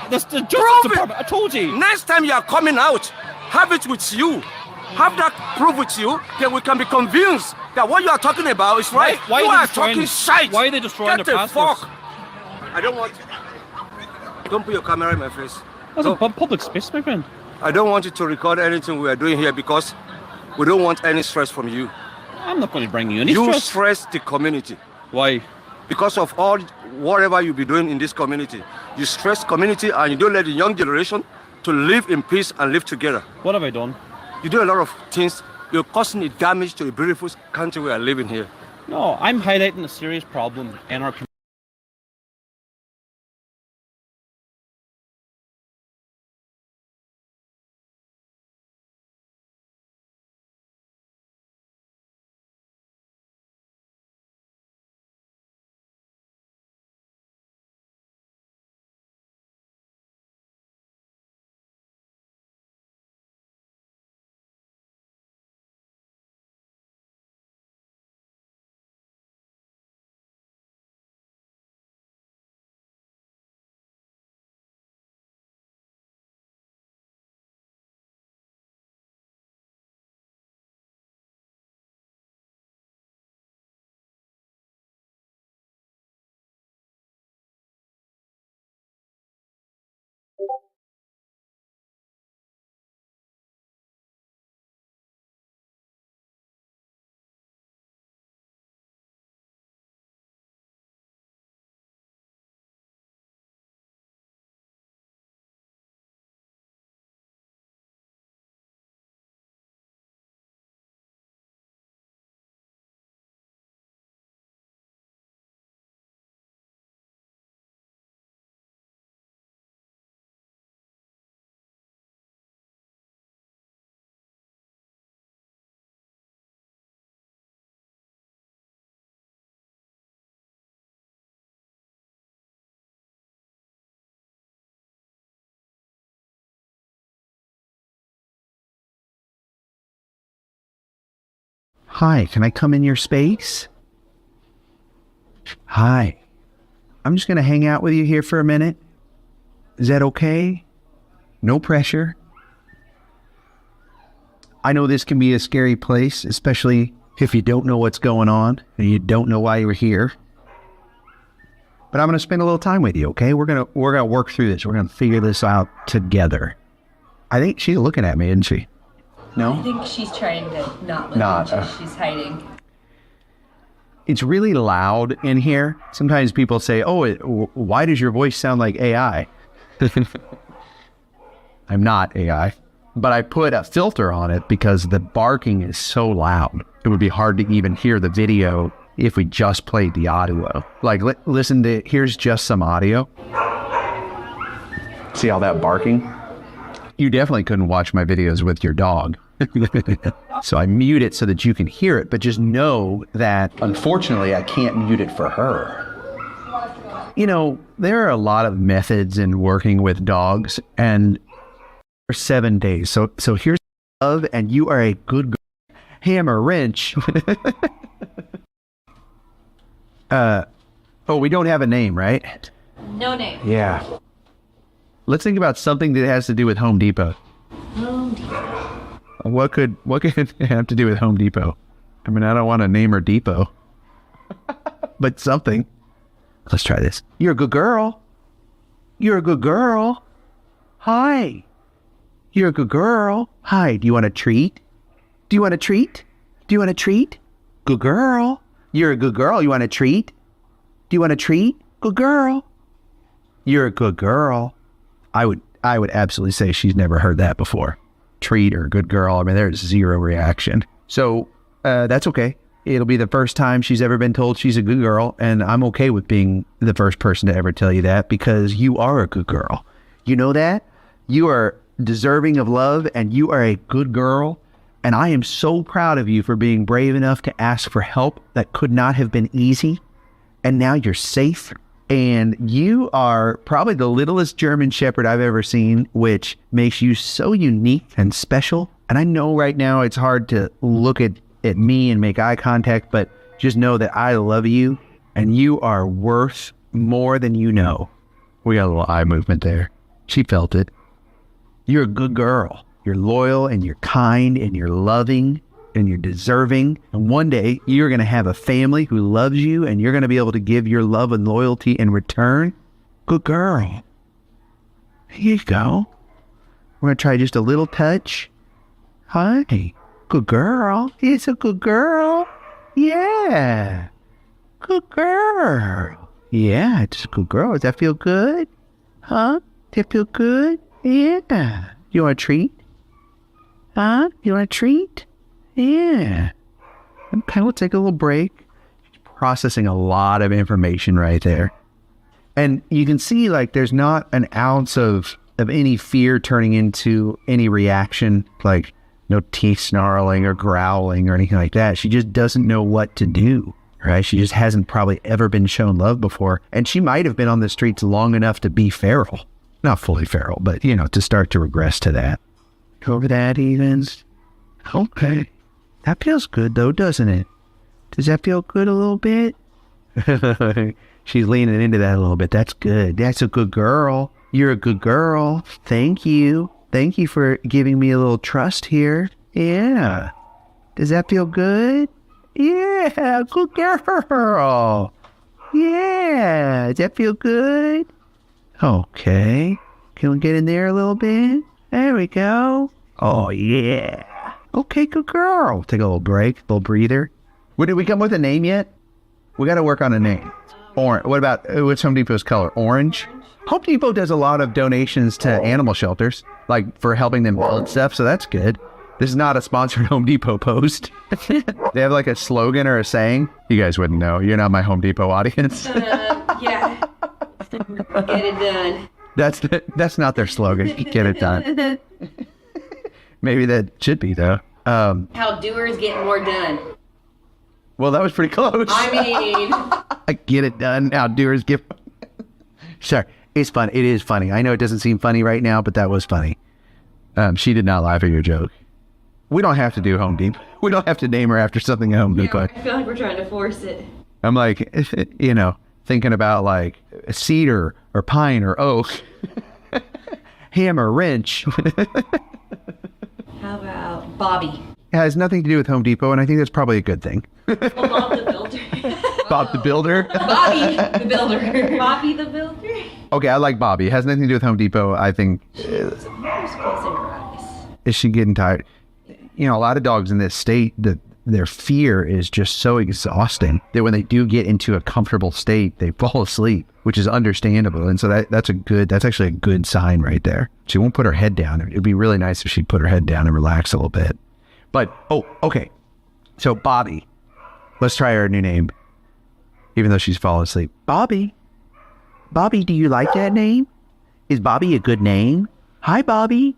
That's the Justice Prove Department. I told you. Next time you are coming out, have it with you. Have that proof with you, then we can be convinced that what you are talking about is right. Why you are are they destroying? talking shite. Why are they destroying Get their the passports? fuck. I don't want. Don't put your camera in my face. That's a public space, my friend. I don't want you to record anything we are doing here because we don't want any stress from you. I'm not going to bring you any You stress. stress the community. Why? Because of all whatever you be doing in this community. You stress community and you don't let the young generation to live in peace and live together. What have I done? You do a lot of things. You're causing the damage to the beautiful country we are living here. No, I'm highlighting a serious problem in our community. Hi, can I come in your space? Hi. I'm just going to hang out with you here for a minute. Is that okay? No pressure. I know this can be a scary place, especially if you don't know what's going on and you don't know why you're here. But I'm going to spend a little time with you, okay? We're going to work through this. We're going to figure this out together. I think she's looking at me, isn't she? No? I think she's trying to not look at you. She's hiding. It's really loud in here. Sometimes people say, why does your voice sound like AI? I'm not AI, but I put a filter on it because the barking is so loud. It would be hard to even hear the video if we just played the audio. Like, listen to, here's just some audio. See all that barking? You definitely couldn't watch my videos with your dog. So I mute it so that you can hear it, but just know that unfortunately I can't mute it for her. You know, there are a lot of methods in working with dogs, and for 7 days. So here's love, and you are a good girl. Hammer wrench. We don't have a name, right? No name. Yeah. Let's think about something that has to do with Home Depot. Home Depot. What could it have to do with Home Depot? I mean, I don't want to name her Depot. But something. Let's try this. You're a good girl. You're a good girl. Hi. You're a good girl. Hi. Do you want a treat? Do you want a treat? Do you want a treat? Good girl. You're a good girl. You want a treat? Do you want a treat? Good girl. You're a good girl. I would absolutely say she's never heard that before. Treat or good girl. I mean, there's zero reaction. So that's okay. It'll be the first time she's ever been told she's a good girl, and I'm okay with being the first person to ever tell you that because you are a good girl. You know that? You are deserving of love, and you are a good girl, and I am so proud of you for being brave enough to ask for help that could not have been easy, and now you're safe. And you are probably the littlest German Shepherd I've ever seen, which makes you so unique and special. And I know right now it's hard to look at at me and make eye contact, but just know that I love you and you are worth more than you know. We got a little eye movement there. She felt it. You're a good girl. You're loyal and you're kind and you're loving and you're deserving. And one day you're going to have a family who loves you and you're going to be able to give your love and loyalty in return. Good girl. Here you go. We're going to try just a little touch. Hi. Good girl. It's a good girl. Yeah. Good girl. Yeah, it's a good girl. Does that feel good? Huh? Does that feel good? Yeah. You want a treat? Huh? You want a treat? Yeah. Okay, we'll take a little break. She's processing a lot of information right there. And you can see like there's not an ounce of any fear turning into any reaction, like no teeth snarling or growling or anything like that. She just doesn't know what to do, right? She just hasn't probably ever been shown love before. And she might have been on the streets long enough to be feral. Not fully feral, but, to start to regress to that. Over that even. Okay. That feels good though, doesn't it? Does that feel good a little bit? She's leaning into that a little bit. That's good. That's a good girl. You're a good girl. Thank you. Thank you for giving me a little trust here. Yeah. Does that feel good? Yeah, good girl. Yeah. Does that feel good? Okay. Can we get in there a little bit? There we go. Oh, yeah. Okay, good girl. Take a little break, a little breather. Did we come with a name yet? We got to work on a name. Orange. What about, what's Home Depot's color? Orange? Home Depot does a lot of donations to animal shelters, like for helping them build stuff, so that's good. This is not a sponsored Home Depot post. They have like a slogan or a saying. You guys wouldn't know. You're not my Home Depot audience. Yeah. Get it done. That's not their slogan. Get it done. Maybe that should be, though. How doers get more done. Well, that was pretty close. I mean... I get it done. How doers get... Sorry. It's fun. It is funny. I know it doesn't seem funny right now, but that was funny. She did not laugh at your joke. We don't have to do Home Depot. We don't have to name her after something at Home Depot. I feel like we're trying to force it. I'm like, thinking about like cedar or pine or oak. Hammer, wrench. How about Bobby? It has nothing to do with Home Depot, and I think that's probably a good thing. Well, Bob the Builder. Bob the Builder? Bobby the Builder. Bobby the Builder? Okay, I like Bobby. It has nothing to do with Home Depot, I think. She's nice. Is she getting tired? A lot of dogs in this state, their fear is just so exhausting that when they do get into a comfortable state, they fall asleep, which is understandable. And so that's actually a good sign right there. She won't put her head down. It'd be really nice if she'd put her head down and relax a little bit. But, okay. So Bobby, let's try her new name, even though she's fallen asleep. Bobby, do you like that name? Is Bobby a good name? Hi, Bobby.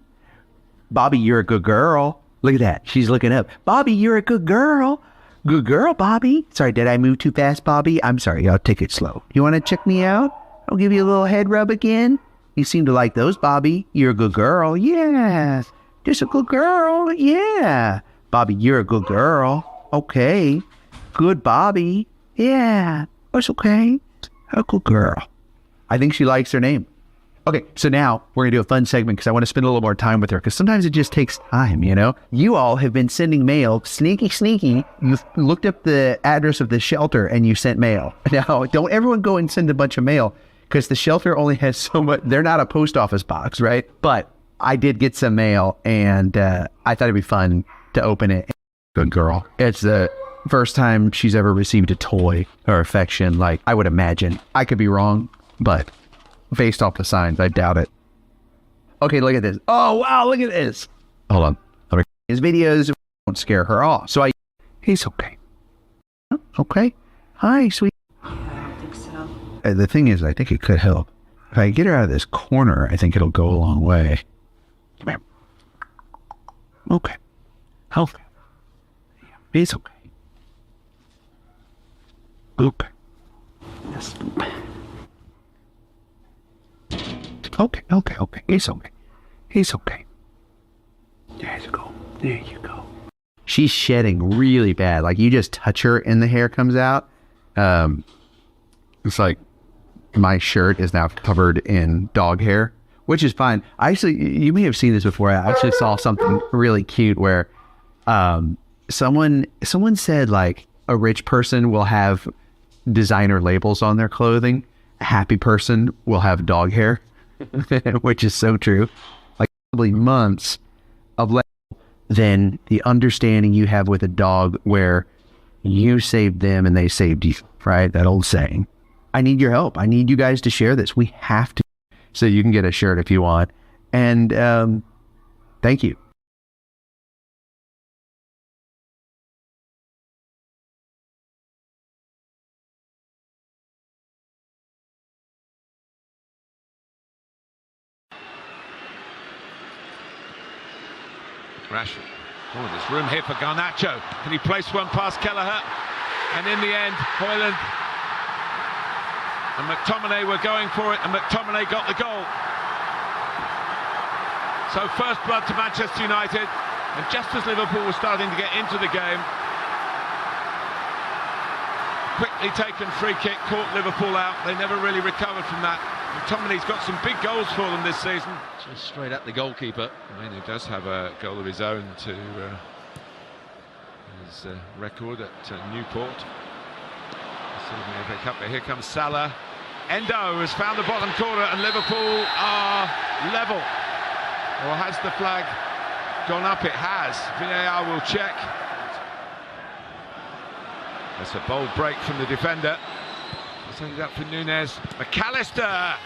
Bobby, you're a good girl. Look at that. She's looking up. Bobby, you're a good girl. Good girl, Bobby. Sorry, did I move too fast, Bobby? I'm sorry. I'll take it slow. You want to check me out? I'll give you a little head rub again. You seem to like those, Bobby. You're a good girl. Yeah. Just a good girl. Yeah. Bobby, you're a good girl. Okay. Good, Bobby. Yeah. That's okay. A good girl. I think she likes her name. Okay, so now we're going to do a fun segment because I want to spend a little more time with her because sometimes it just takes time, You all have been sending mail, sneaky. You looked up the address of the shelter and you sent mail. Now, don't everyone go and send a bunch of mail because the shelter only has so much. They're not a post office box, right? But I did get some mail and I thought it'd be fun to open it. Good girl. It's the first time she's ever received a toy or affection, like I would imagine. I could be wrong, but... based off the signs, I doubt it. Okay, look at this. Oh, wow, look at this. Hold on. His videos won't scare her off. So he's okay. Okay. Hi, sweet. Yeah, I don't think so. The thing is, I think it could help. If I get her out of this corner, I think it'll go a long way. Come here. Okay. Okay. It's okay. Okay. Yes. Okay. It's okay. There you go. she's shedding really bad. Like, you just touch her and the hair comes out. It's like my shirt is now covered in dog hair, which is fine. You may have seen this before. I actually saw something really cute where someone said, like, a rich person will have designer labels on their clothing. A happy person will have dog hair, which is so true. Like, probably months of less than the understanding you have with a dog where you saved them and they saved you, right? That old saying. I need your help. I need you guys to share this. We have to, so you can get a shirt if you want. And thank you. Rashford. Oh, there's room here for Garnacho. Can he place one past Kelleher? And in the end, Højlund and McTominay were going for it, and McTominay got the goal. So first blood to Manchester United, and just as Liverpool was starting to get into the game, quickly taken free kick, caught Liverpool out. They never really recovered from that. McTominay's got some big goals for them this season. Just straight at the goalkeeper. I mean, he does have a goal of his own to his record at Newport. Here comes Salah. Endo has found the bottom corner, and Liverpool are level. Or has the flag gone up? It has. VAR will check. That's a bold break from the defender. Send it up for Nunez. McAllister!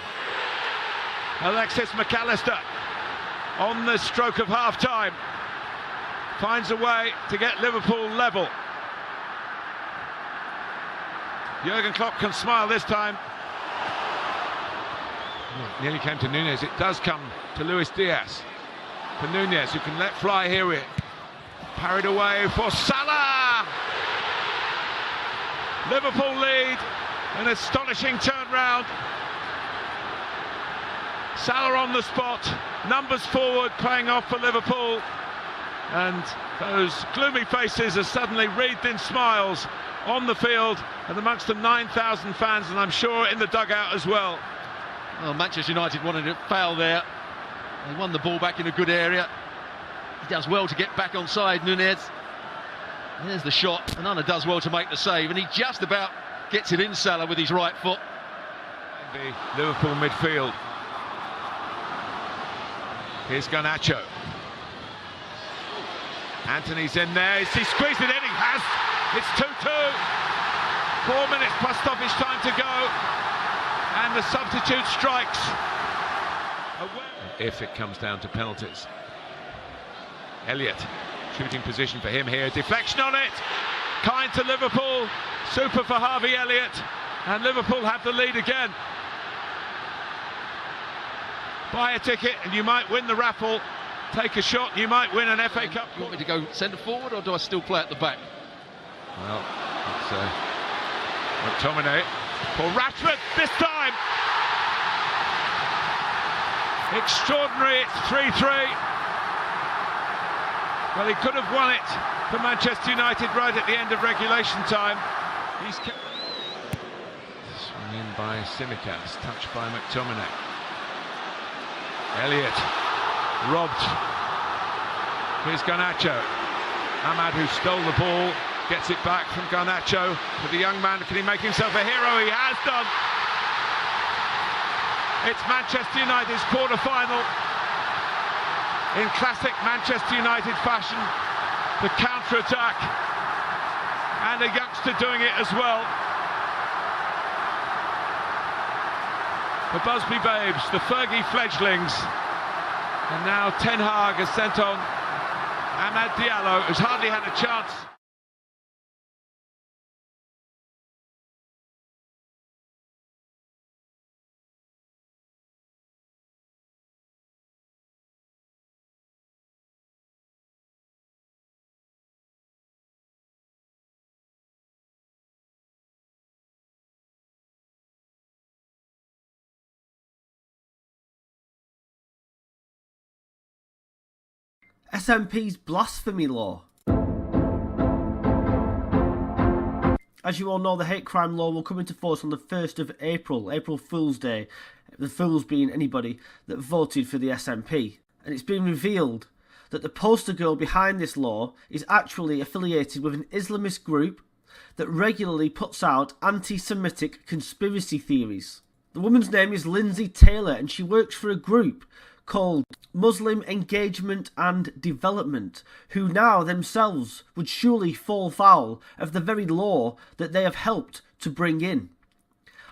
Alexis McAllister on the stroke of half-time finds a way to get Liverpool level. Jurgen Klopp can smile this time. It nearly came to Nunez. It does come to Luis Diaz. For Nunez, who can let fly here. Parried away for Salah! Liverpool lead. An astonishing turnaround. Salah on the spot. Numbers forward, paying off for Liverpool. And those gloomy faces are suddenly wreathed in smiles on the field, and amongst the 9,000 fans, and I'm sure in the dugout as well. Well, Manchester United wanted to foul there. They won the ball back in a good area. He does well to get back onside, Nunez. There's the shot. Onana does well to make the save, and he just about gets it in Salah with his right foot. The Liverpool midfield. Here's Garnacho. Anthony's in there. Is he squeezed it in? He has. It's 2-2. 4 minutes plus stoppage time to go. And the substitute strikes. If it comes down to penalties. Elliott. Shooting position for him here. Deflection on it. Kind to Liverpool. Super for Harvey Elliott. And Liverpool have the lead again. Buy a ticket and you might win the raffle. Take a shot, you might win an FA Cup. You want me to go centre forward, or do I still play at the back? Well, it's McTominay for Rashford this time. Extraordinary, it's 3-3. Well, he could have won it for Manchester United right at the end of regulation time. He's swung in by Tsimikas, touched by McTominay. Elliott robbed. Here's Garnacho. Ahmad, who stole the ball, gets it back from Garnacho. For the young man, can he make himself a hero? He has done. It's Manchester United's quarter-final. In classic Manchester United fashion, the counter-attack. And a youngster doing it as well. The Busby Babes, the Fergie fledglings. And now Ten Hag has sent on Amad Diallo, who's hardly had a chance. SNP's blasphemy law. As you all know, the hate crime law will come into force on the 1st of April, April Fool's Day, the fools being anybody that voted for the SNP. And it's been revealed that the poster girl behind this law is actually affiliated with an Islamist group that regularly puts out anti-Semitic conspiracy theories. The woman's name is Lindsay Taylor, and she works for a group called Muslim Engagement and Development, who now themselves would surely fall foul of the very law that they have helped to bring in.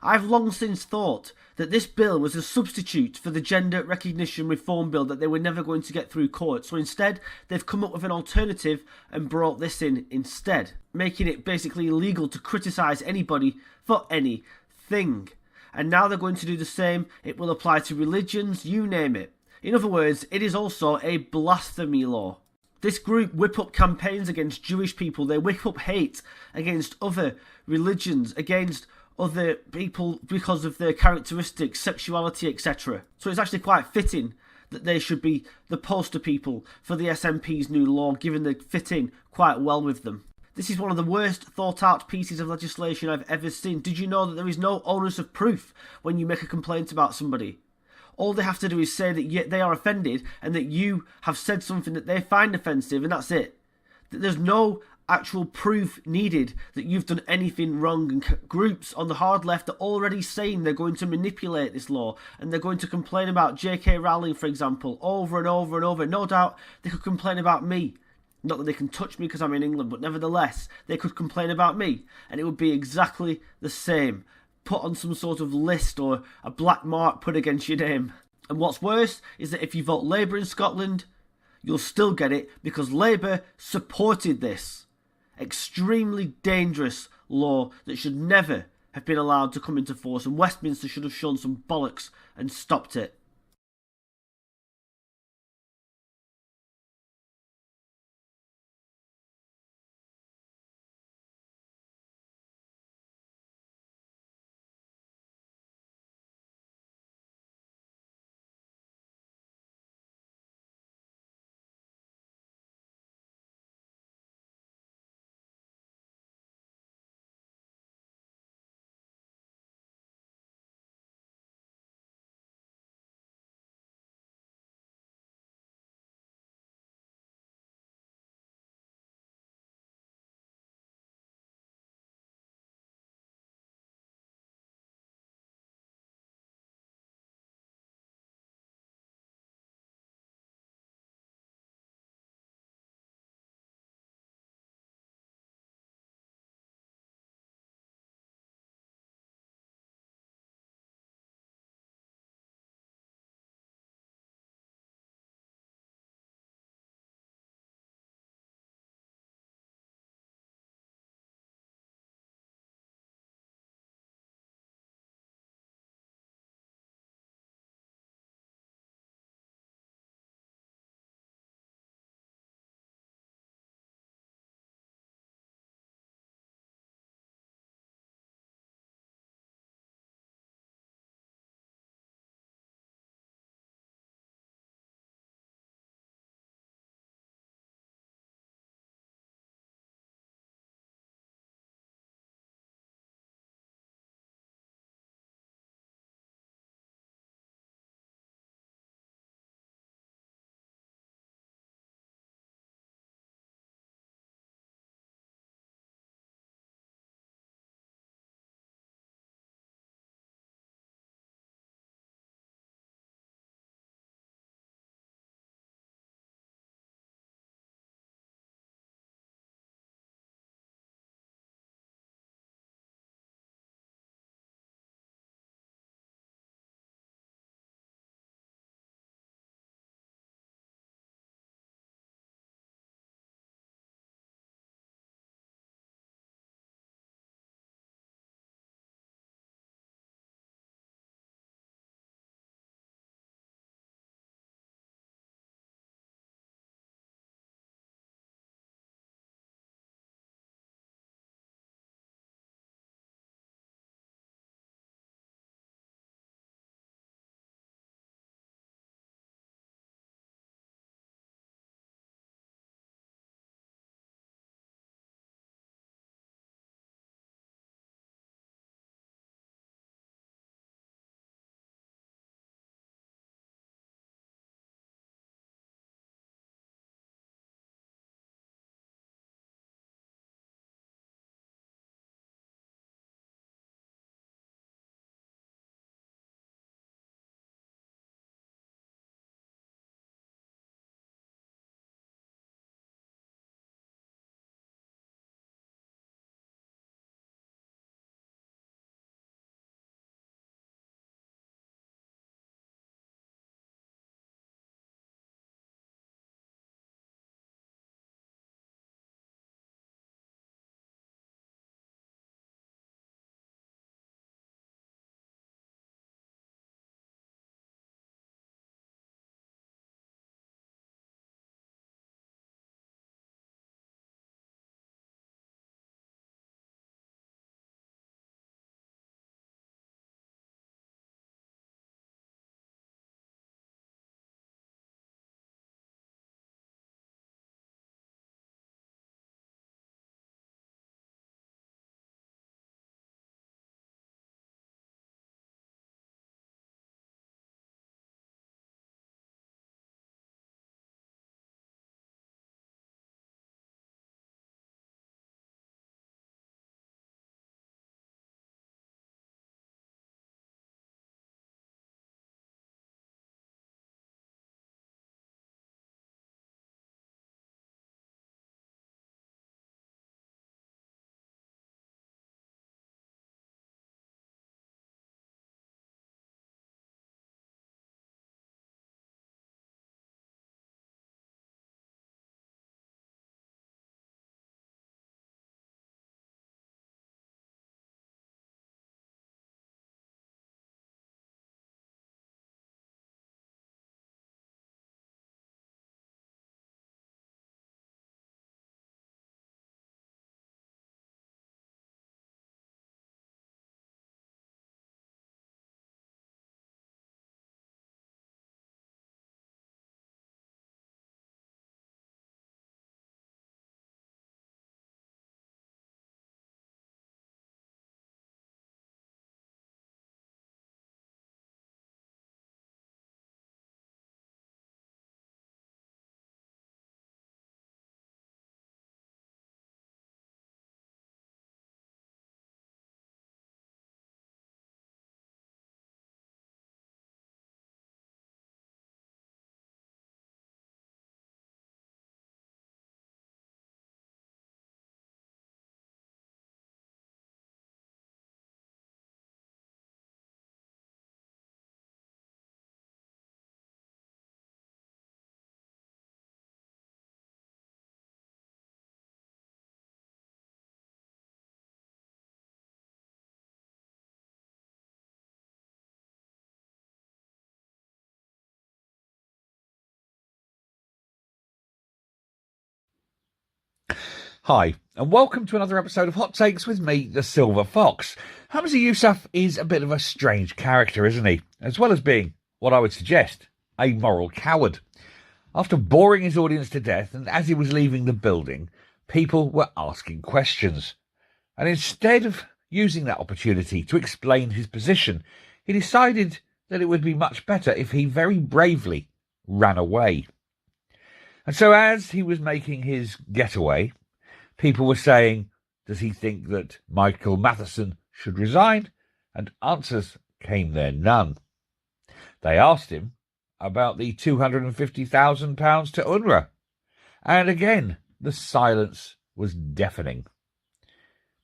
I've long since thought that this bill was a substitute for the gender recognition reform bill that they were never going to get through court. So instead, they've come up with an alternative and brought this in instead, making it basically illegal to criticise anybody for anything. And now they're going to do the same. It will apply to religions, you name it. In other words, it is also a blasphemy law. This group whip up campaigns against Jewish people. They whip up hate against other religions, against other people because of their characteristics, sexuality, etc. So it's actually quite fitting that they should be the poster people for the SNP's new law, given they fit in quite well with them. This is one of the worst thought out pieces of legislation I've ever seen. Did you know that there is no onus of proof when you make a complaint about somebody? All they have to do is say that they are offended and that you have said something that they find offensive, and that's it. There's no actual proof needed that you've done anything wrong, and groups on the hard left are already saying they're going to manipulate this law and they're going to complain about J.K. Rowling, for example, over and over and over. No doubt they could complain about me. Not that they can touch me because I'm in England, but nevertheless, they could complain about me, and it would be exactly the same. Put on some sort of list or a black mark put against your name. And what's worse is that if you vote Labour in Scotland, you'll still get it because Labour supported this extremely dangerous law that should never have been allowed to come into force, and Westminster should have shown some bollocks and stopped it. Hi, and welcome to another episode of Hot Takes with me, the Silver Fox. Hamza Yousaf is a bit of a strange character, isn't he? As well as being, what I would suggest, a moral coward. After boring his audience to death, and as he was leaving the building, people were asking questions. And instead of using that opportunity to explain his position, he decided that it would be much better if he very bravely ran away. And so as he was making his getaway, people were saying, does he think that Michael Matheson should resign? And answers came there none. They asked him about the £250,000 to UNRWA. And again, the silence was deafening.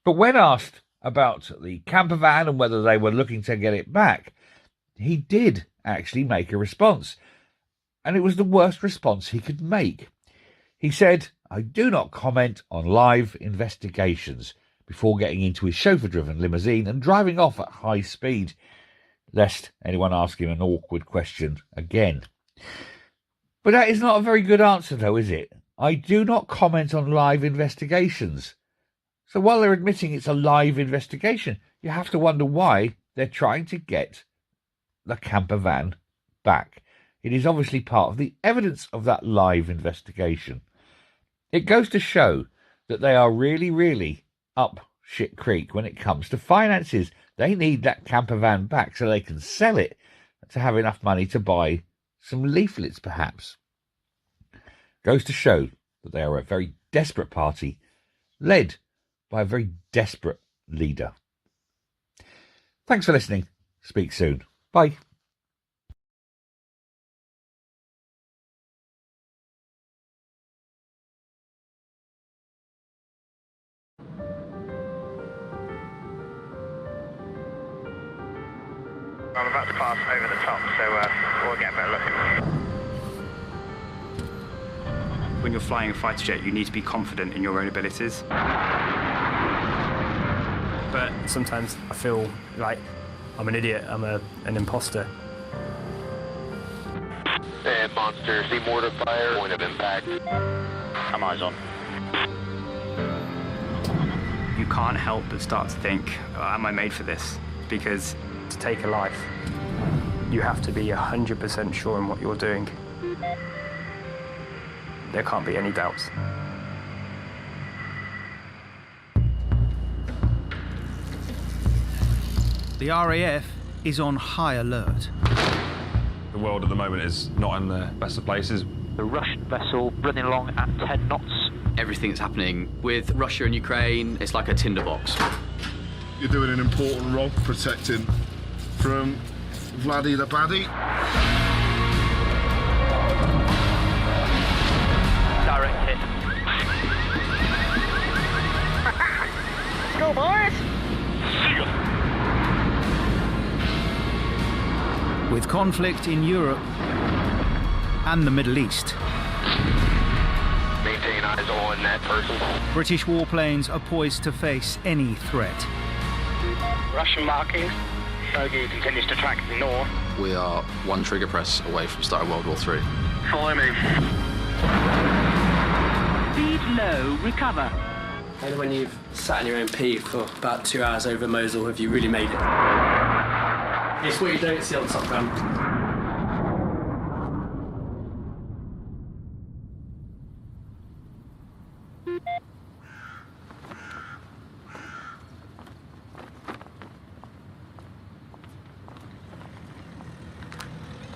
But when asked about the camper van and whether they were looking to get it back, he did actually make a response. And it was the worst response he could make. He said, I do not comment on live investigations, before getting into his chauffeur-driven limousine and driving off at high speed, lest anyone ask him an awkward question again. But that is not a very good answer, though, is it? I do not comment on live investigations. So while they're admitting it's a live investigation, you have to wonder why they're trying to get the camper van back. It is obviously part of the evidence of that live investigation. It goes to show that they are really, really up shit creek when it comes to finances. They need that camper van back so they can sell it to have enough money to buy some leaflets, perhaps. Goes to show that they are a very desperate party, led by a very desperate leader. Thanks for listening. Speak soon. Bye. I'm about to pass over the top, so we'll get a better look. When you're flying a fighter jet, you need to be confident in your own abilities. But sometimes I feel like I'm an idiot, I'm an imposter. And Monster, see mortar fire, point of impact. I'm eyes on. You can't help but start to think, am I made for this? Because to take a life, you have to be 100% sure in what you're doing. There can't be any doubts. The RAF is on high alert. The world at the moment is not in the best of places. The Russian vessel running along at 10 knots. Everything that's happening with Russia and Ukraine, it's like a tinderbox. You're doing an important role protecting from Vladdy the Baddie. Direct hit. Go, boys! With conflict in Europe and the Middle East, Maintain eyes on that person. British warplanes are poised to face any threat. Russian marking. Bogey continues to track north. We are one trigger press away from starting World War III. Follow me. Speed low, recover. And when you've sat in your own pee for about 2 hours over Mosul, have you really made it? It's what you don't see on Top Gun.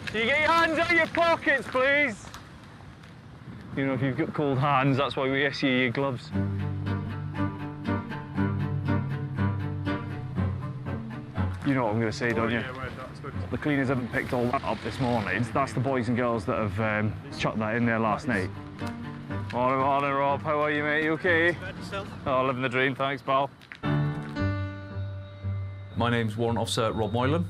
Can you get your hands out of your pockets, please? You know, if you've got cold hands, that's why we issue you gloves. You know what I'm going to say, don't you? The cleaners haven't picked all that up this morning. That's the boys and girls that have chucked that in there last night. Morning, Rob. How are you, mate? You okay? Oh, living the dream. Thanks, pal. My name's Warrant Officer Rob Moylan.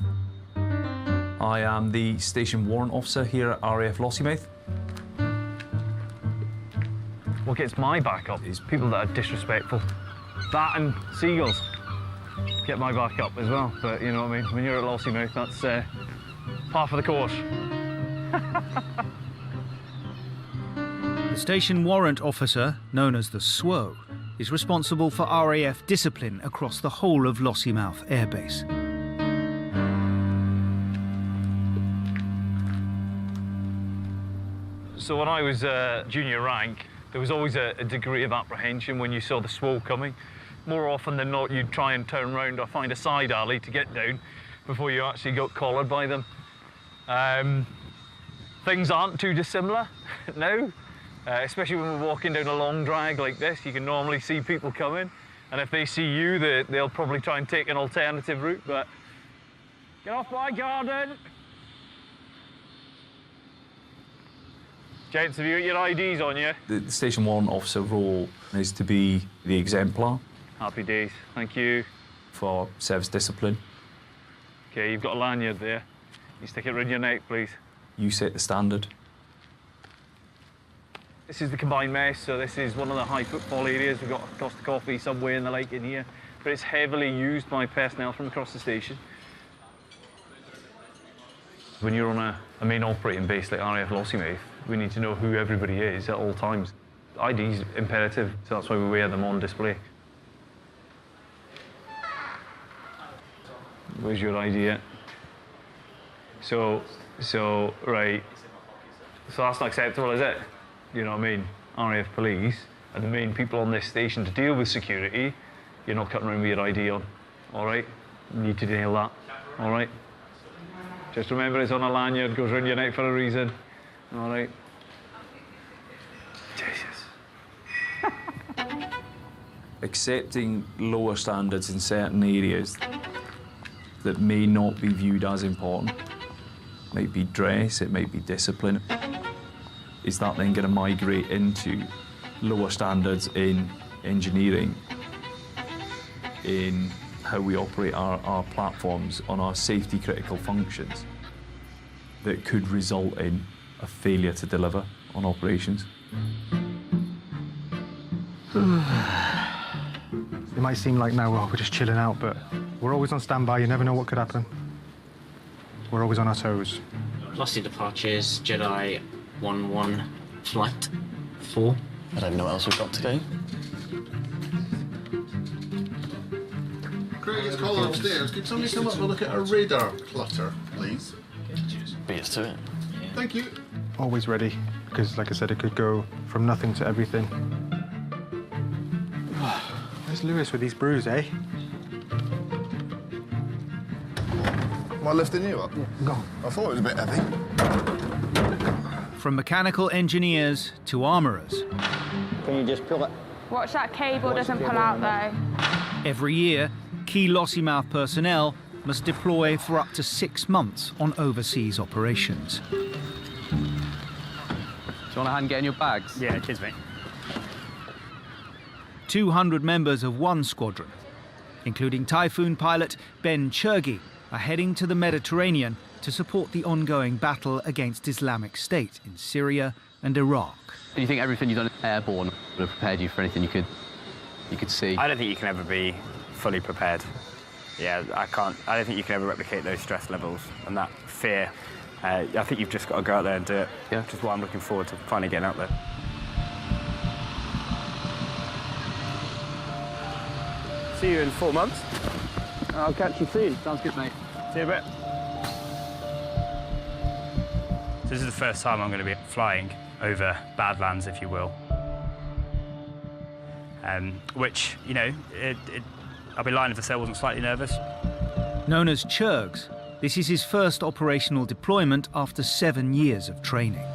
I am the Station Warrant Officer here at RAF Lossiemouth. What gets my back up is people that are disrespectful. That and seagulls get my back up as well. But you know what I mean? When you're at Lossiemouth, that's par for the course. The station warrant officer, known as the SWO, is responsible for RAF discipline across the whole of Lossiemouth Air Base. So when I was junior rank, there was always a degree of apprehension when you saw the SWO coming. More often than not, you'd try and turn around or find a side alley to get down before you actually got collared by them. Things aren't too dissimilar now, especially when we're walking down a long drag like this. You can normally see people coming, and if they see you, they'll probably try and take an alternative route, but get off my garden! Gents, have you got your IDs on you? The station warrant officer role is to be the exemplar. Happy days, thank you. For service discipline. Okay, you've got a lanyard there. You stick it around your neck, please. You set the standard. This is the combined mess, so this is one of the high footfall areas. We've got Costa Coffee, Subway and the like in here, but it's heavily used by personnel from across the station. When you're on a main operating base like RAF Lossiemouth, we need to know who everybody is at all times. ID's imperative, so that's why we wear them on display. Where's your ID at? So right. So that's not acceptable, is it? You know what I mean? RAF police are the main people on this station to deal with security. You're not cutting around with your ID on, all right? You need to nail that, all right? Just remember it's on a lanyard, goes around your neck for a reason, all right? Jesus. Accepting lower standards in certain areas that may not be viewed as important. It might be dress, it might be discipline. Is that then going to migrate into lower standards in engineering, in how we operate our platforms on our safety critical functions that could result in a failure to deliver on operations? It might seem like now we're just chilling out, but we're always on standby. You never know what could happen. We're always on our toes. Velocity departures, Jedi 1-1, flight 4. I don't know what else we've got to go. Craig is calling upstairs. Could somebody come up and look at our radar clutter, please? Beat us to it. Thank you. Always ready, because like I said, it could go from nothing to everything. Where's Lewis with these brews, eh? Am I lifting you up? Yeah, go. I thought it was a bit heavy. From mechanical engineers to armourers. Can you just pull it? Watch that cable doesn't pull out though. Every year, key Lossiemouth personnel must deploy for up to 6 months on overseas operations. Do you want a hand getting your bags? Yeah, cheers, mate. 200 members of one squadron, including Typhoon pilot Ben Churgi, are heading to the Mediterranean to support the ongoing battle against Islamic State in Syria and Iraq. Do you think everything you've done airborne would have prepared you for anything you could see? I don't think you can ever be fully prepared. Yeah, I don't think you can ever replicate those stress levels and that fear. I think you've just got to go out there and do it. Yeah. Which is why I'm looking forward to finally getting out there. See you in 4 months. I'll catch you soon. Sounds good, mate. See you a bit. So this is the first time I'm going to be flying over Badlands, if you will. Which, you know, I'll be lying if I say I wasn't slightly nervous. Known as Churgs, this is his first operational deployment after 7 years of training.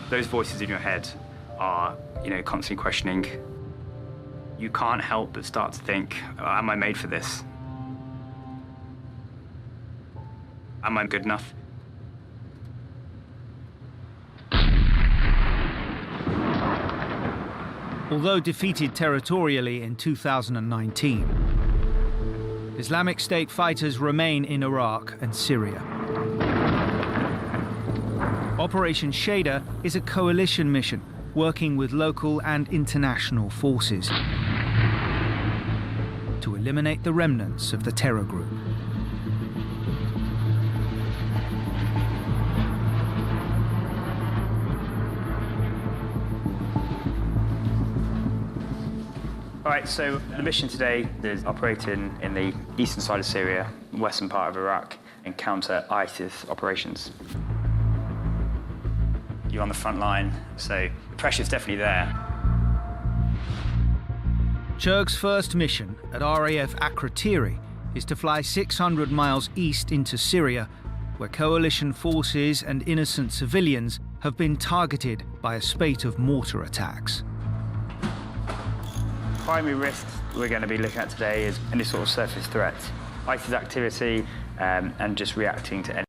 Those voices in your head are, you know, constantly questioning. You can't help but start to think, am I made for this? Am I good enough? Although defeated territorially in 2019, Islamic State fighters remain in Iraq and Syria. Operation Shader is a coalition mission working with local and international forces to eliminate the remnants of the terror group. Right, so the mission today is operating in the eastern side of Syria, western part of Iraq, and counter ISIS operations. You're on the front line, so the pressure's definitely there. Churg's first mission at RAF Akrotiri is to fly 600 miles east into Syria, where coalition forces and innocent civilians have been targeted by a spate of mortar attacks. Primary risks we're going to be looking at today is any sort of surface threat, ISIS activity, and just reacting to any.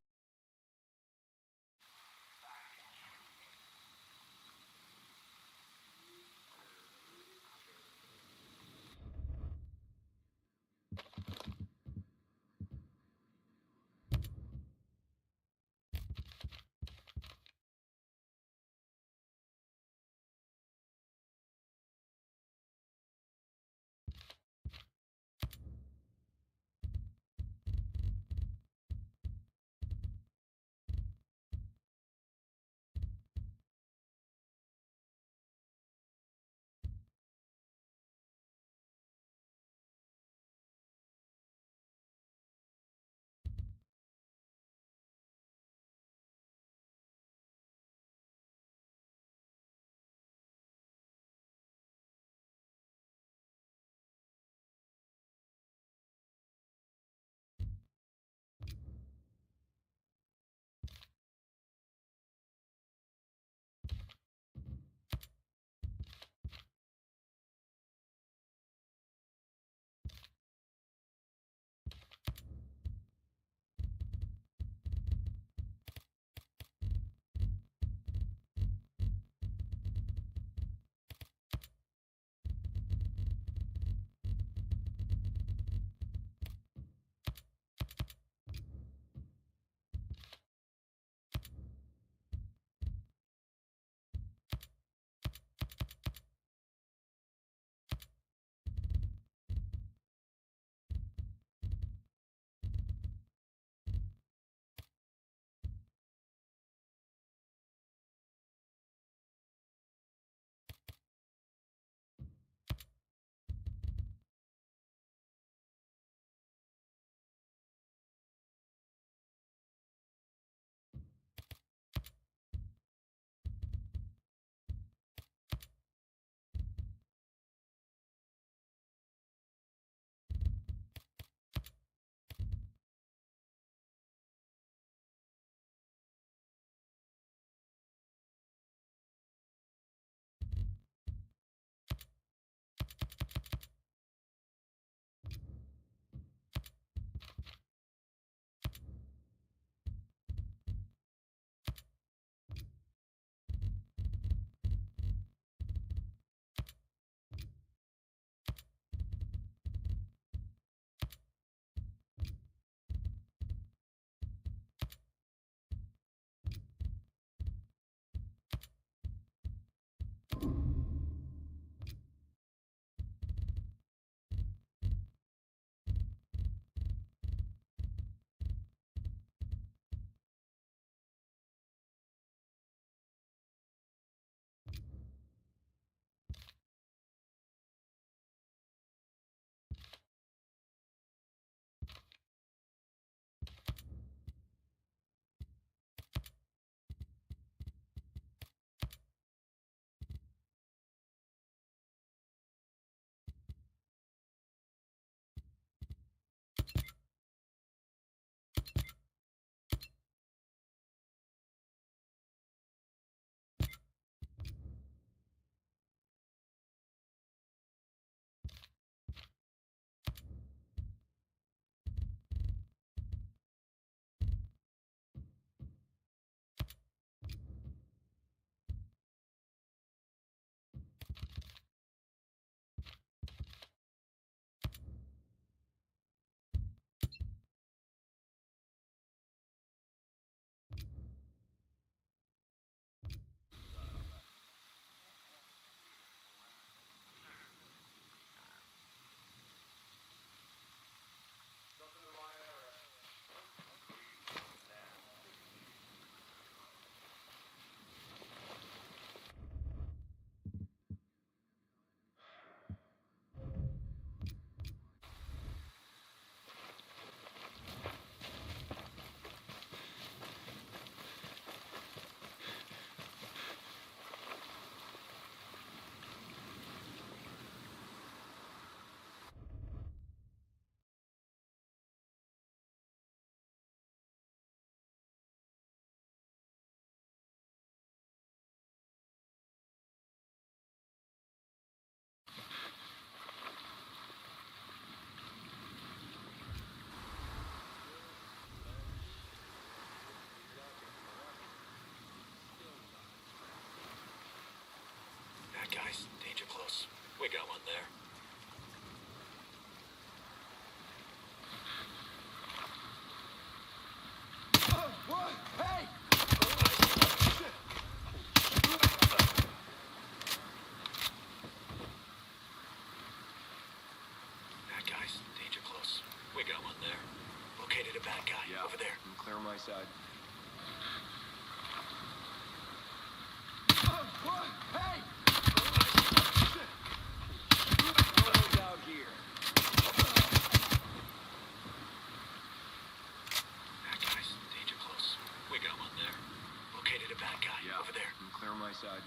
We got one there. Hey! Bad guys, danger close. We got one there. Located a bad guy. Yeah. Over there. I'm clear on my side. Hey! No one's out here. Bad guys, danger close. We got one there. Located a bad guy. Yeah. Over there. I'm clear on my side.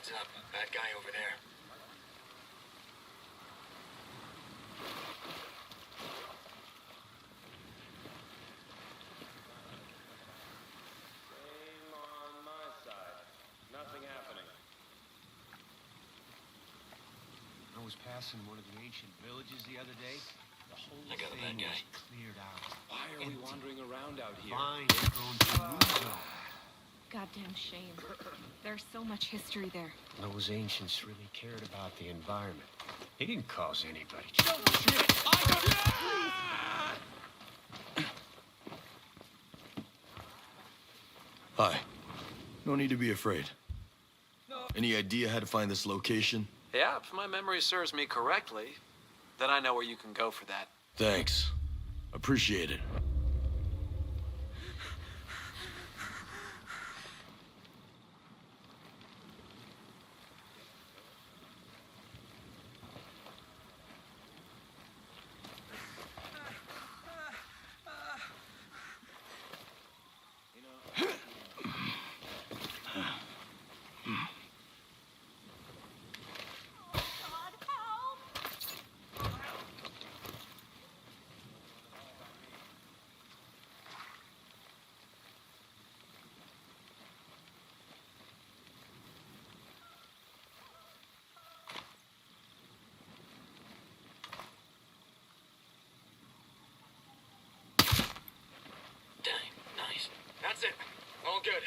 Heads up. Bad guy over there. Same on my side. Nothing happening. I was passing one of the ancient villages the other day. The whole I got a thing bad guy. was cleared out. Why are we wandering around out here? Fine, it's grown to a new zone. Goddamn shame. There's so much history there. Those ancients really cared about the environment. They didn't cause anybody. Hi. No need to be afraid. Any idea how to find this location? Yeah, if my memory serves me correctly, then I know where you can go for that. Thanks. Appreciate it. Nice. That's it. All good.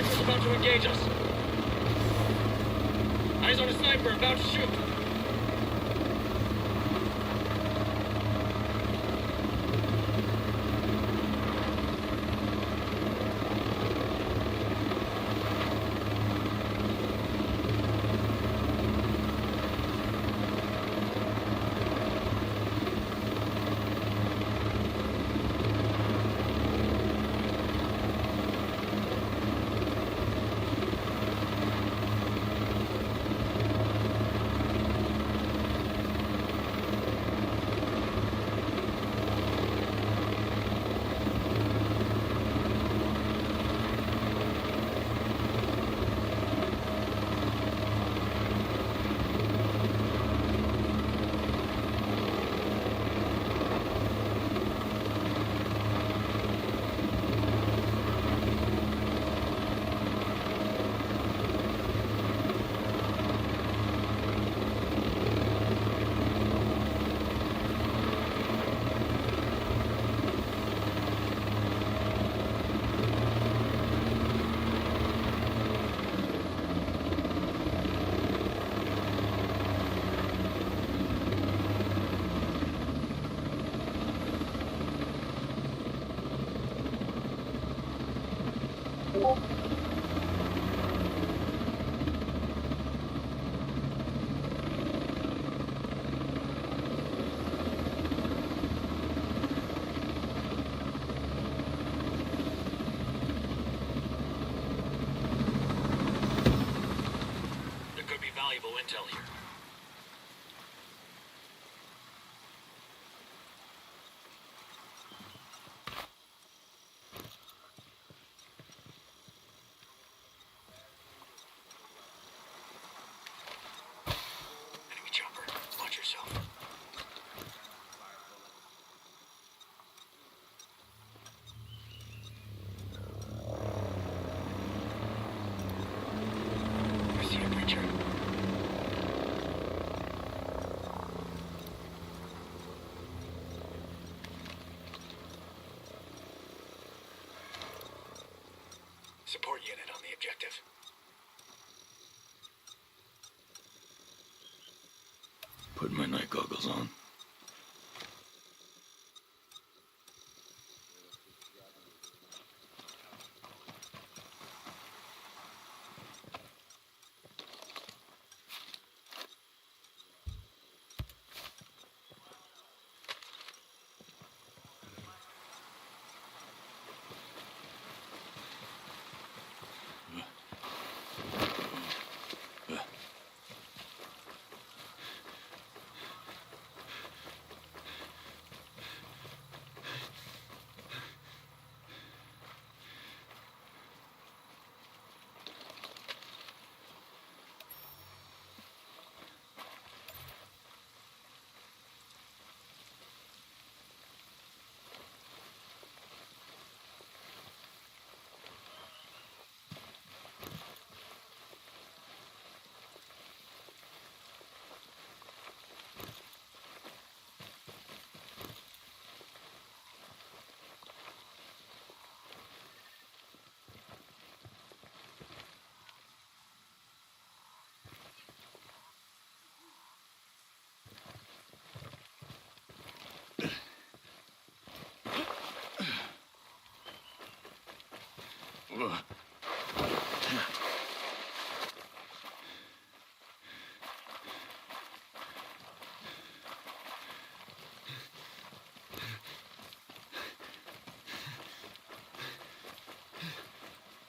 sniper's about to engage us. Eyes on a sniper, about to shoot. Intel here. Enemy chopper. Watch yourself. I see a breacher. Support unit on the objective. Put my night goggles on.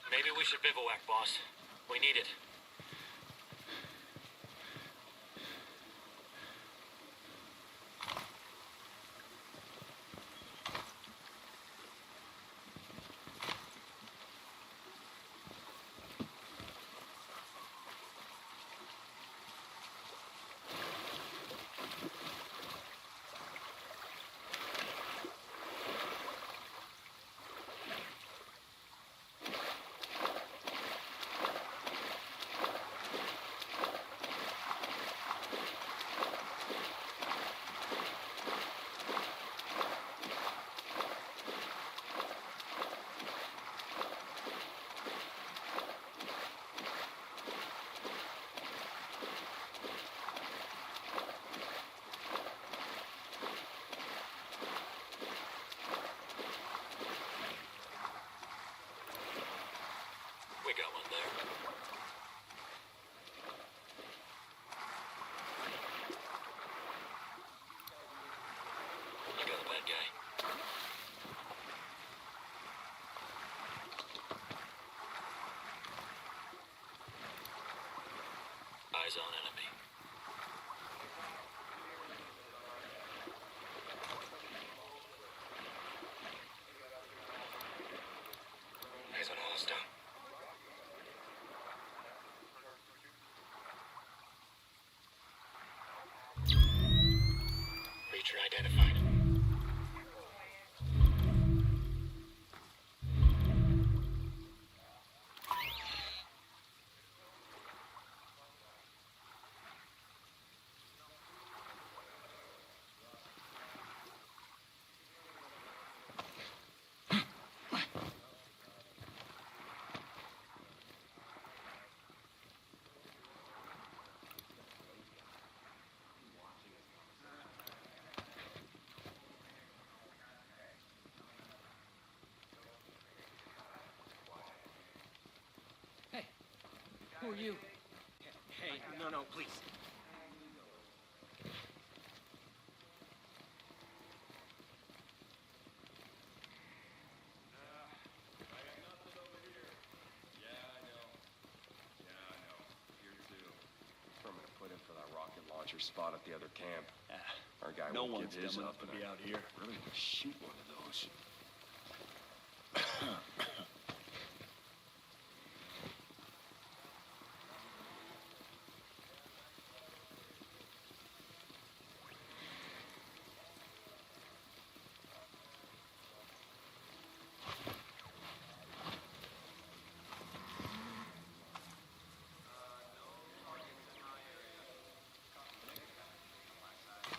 Maybe we should bivouac, boss. We need it. got one there. You got the bad guy. Eyes on enemy. Eyes on hostile. Creature identified. Who are you? Hey, no, please. Put in for that rocket launcher spot at the other camp. Our guy No won't one's give his dumb up enough to and be I out here. Really would shoot one of those.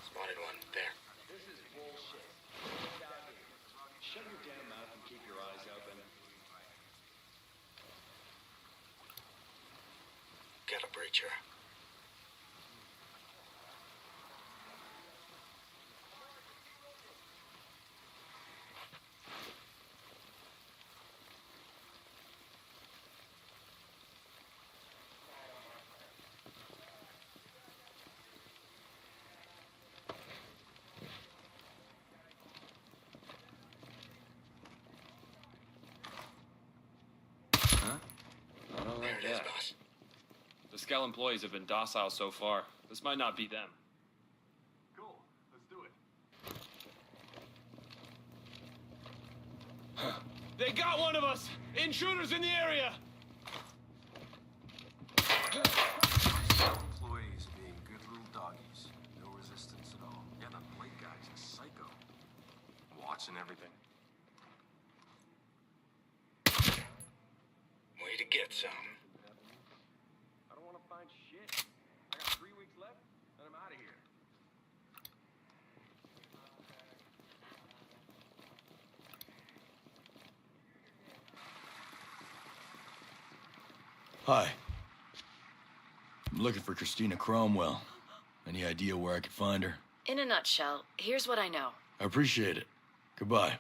Spotted one. There. This is bullshit. Get out here. Shut your damn mouth and keep your eyes open. Got a breacher. I don't like There it is, that. boss. The Scal employees have been docile so far. This might not be them. Cool. Let's do it. They got one of us! Intruders in the area! Employees being good little doggies. No resistance at all. Yeah, that Blake guy's a psycho. Watching everything. Way to get some. I don't want to find shit. I got 3 weeks left, and I'm out of here. Hi. I'm looking for Christina Cromwell. Any idea where I could find her? In a nutshell, here's what I know. I appreciate it. Goodbye.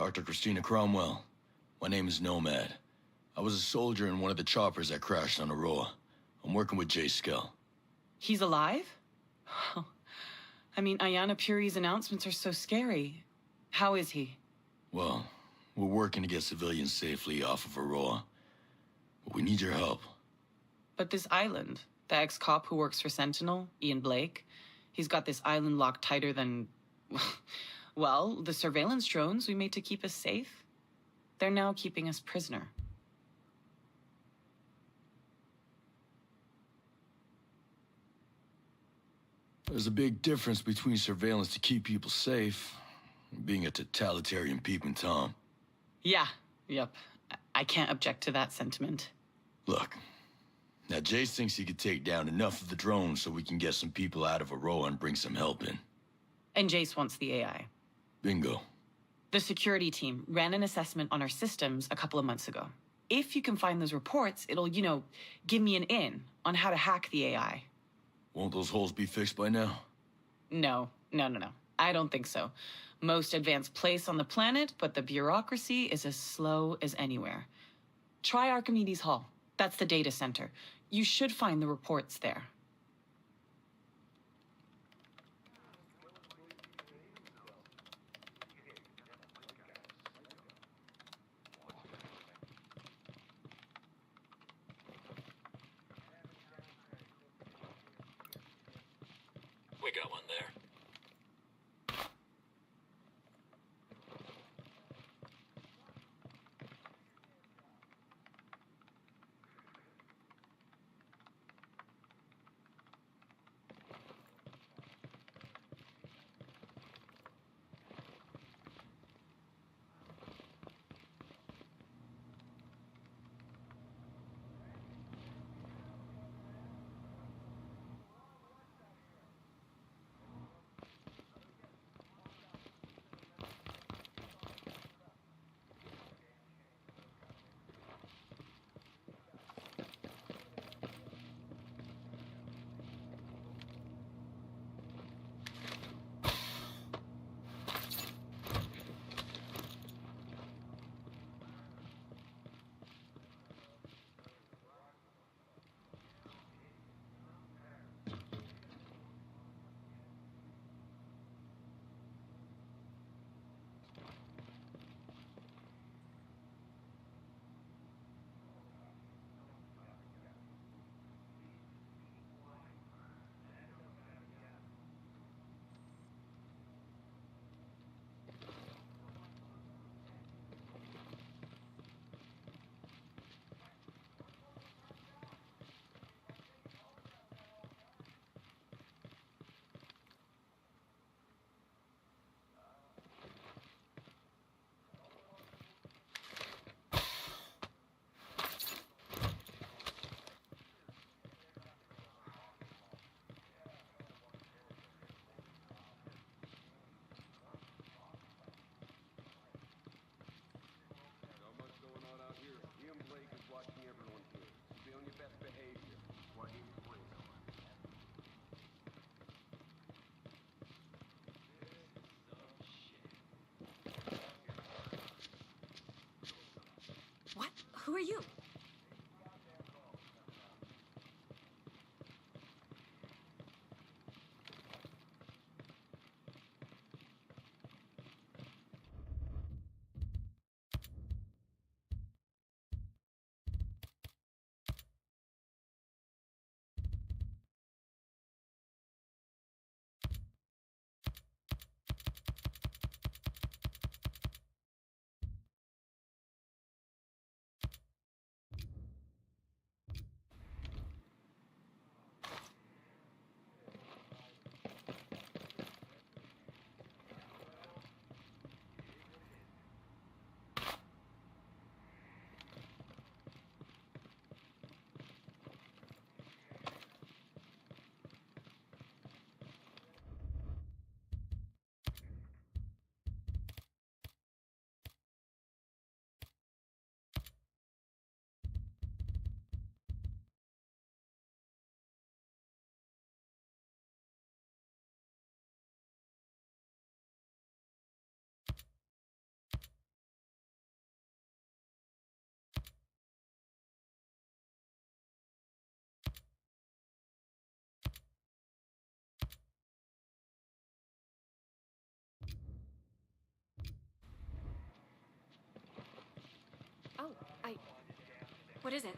Dr. Christina Cromwell. My name is Nomad. I was a soldier in one of the choppers that crashed on Aurora. I'm working with Jay Skell. He's alive? I mean, Ayanna Puri's announcements are so scary. How is he? Well, we're working to get civilians safely off of Aurora. But we need your help. But this island, the ex-cop who works for Sentinel, Ian Blake, he's got this island locked tighter than... well, the surveillance drones we made to keep us safe. They're now keeping us prisoner. There's a big difference between surveillance to keep people safe and being a totalitarian peeping Tom. Yeah, yep. I can't object to that sentiment. Look, now Jace thinks he could take down enough of the drones so we can get some people out of Aurora and bring some help in. And Jace wants the AI. Bingo. The security team ran an assessment on our systems a couple of months ago. If you can find those reports, it'll, give me an in on how to hack the AI. Won't those holes be fixed by now? No. I don't think so. Most advanced place on the planet, but the bureaucracy is as slow as anywhere. Try Archimedes Hall. That's the data center. You should find the reports there. We got one there. What? Who are you? What is it?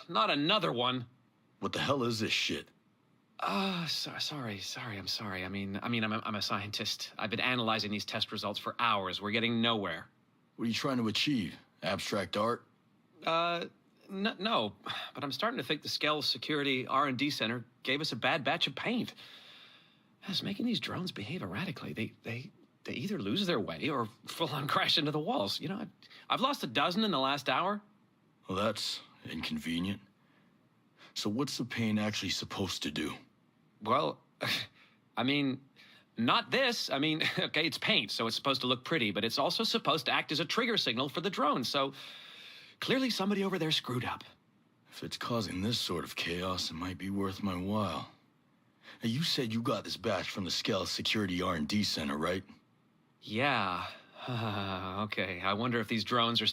Not another one. What the hell is this shit? Sorry. I'm sorry. I'm a scientist. I've been analyzing these test results for hours. We're getting nowhere. What are you trying to achieve? Abstract art? No, but I'm starting to think the Skell Security R&D Center gave us a bad batch of paint. It's making these drones behave erratically. They either lose their way or full-on crash into the walls. You know, I've lost a dozen in the last hour. Well, that's inconvenient. So what's the paint actually supposed to do? Well, I mean, not this. I mean, okay, it's paint, so it's supposed to look pretty, but it's also supposed to act as a trigger signal for the drone, so clearly somebody over there screwed up. If it's causing this sort of chaos, it might be worth my while. Now, you said you got this batch from the Skell Security R&D Center, right? Yeah. Okay, I wonder if these drones are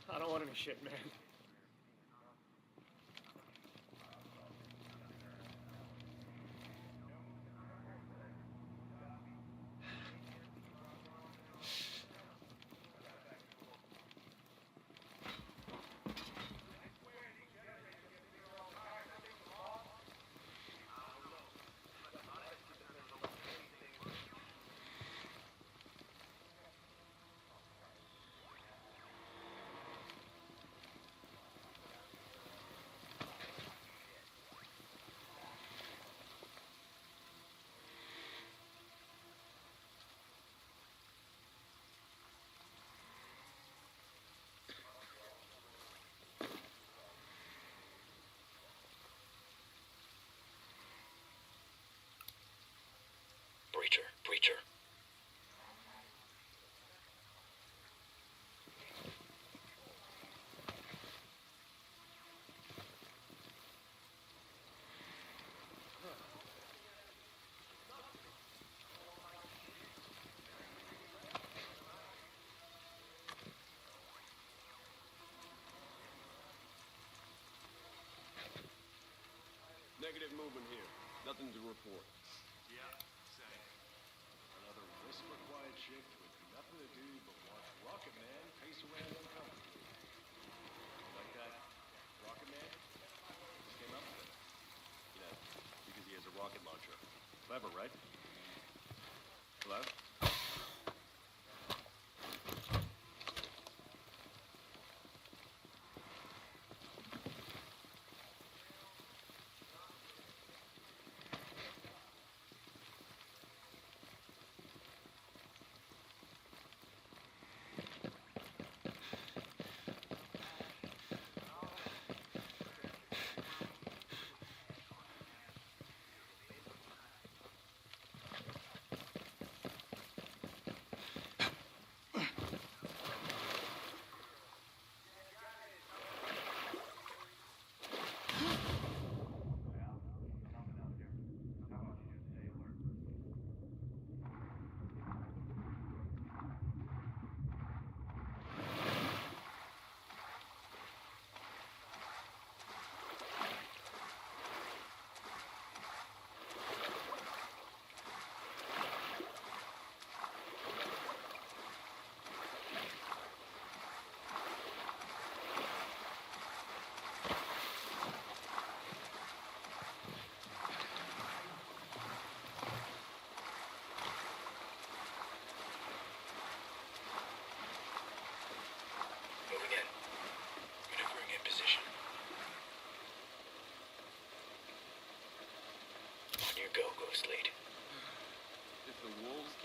I don't want any shit, man. Breacher. Negative movement here. Nothing to report. Yeah, same. Another whisper quiet chick with nothing to do but watch Rocket Man pace around uncomfortably. Like that? Rocket Man? Just came up with it. You know, because he has a rocket launcher. Clever, right? Hello?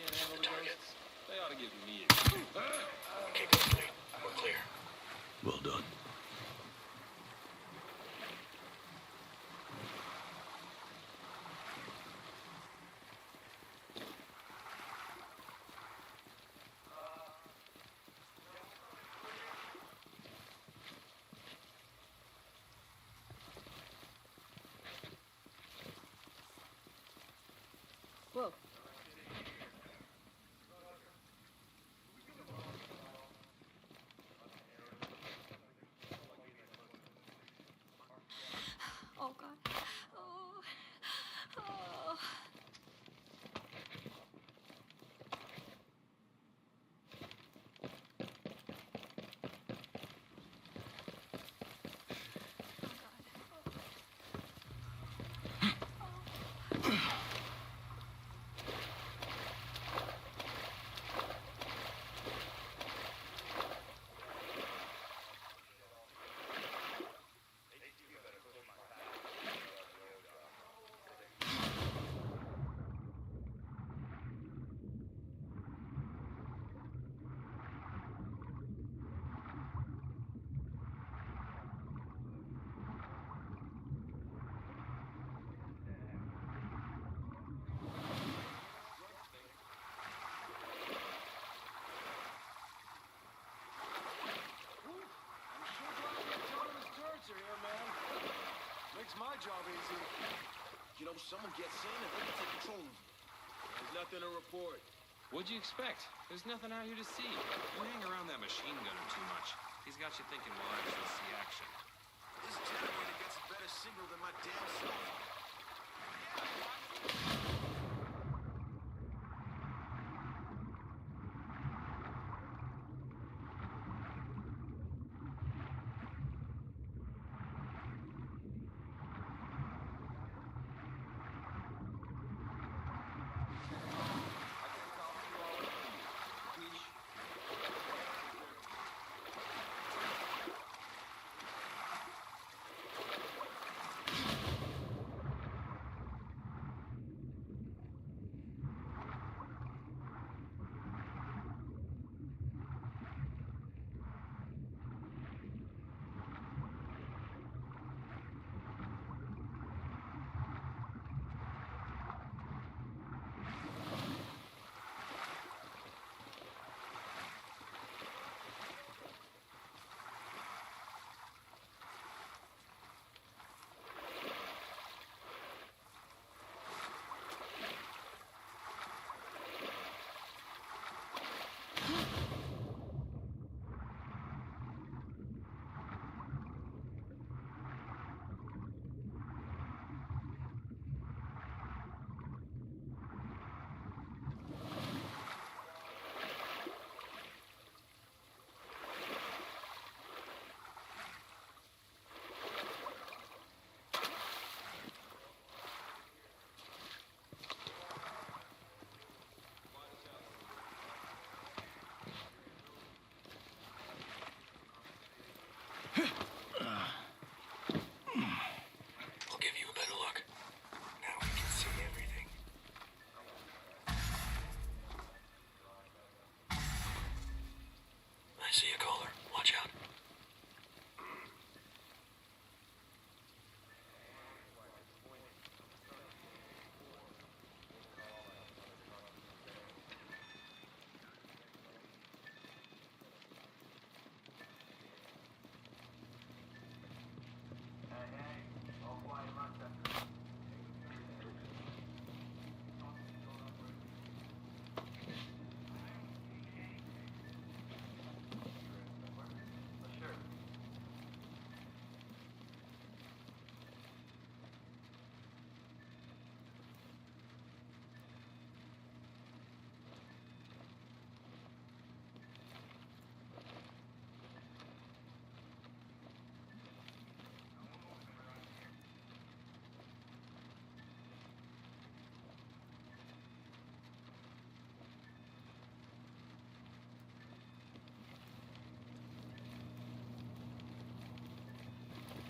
can't handle the targets. They ought to give me a... Okay, complete. We're clear. Well done. Whoa. Oh, God. Oh. Oh. Makes my job easy. You know, someone gets in and they can take control of it. There's nothing to report. What'd you expect? There's nothing out here to see. You hang around that machine gunner too much. He's got you thinking we'll actually see action. This generator gets a better signal than my damn cell phone. I'll give you a better look. Now we can see everything. I see a caller. Watch out.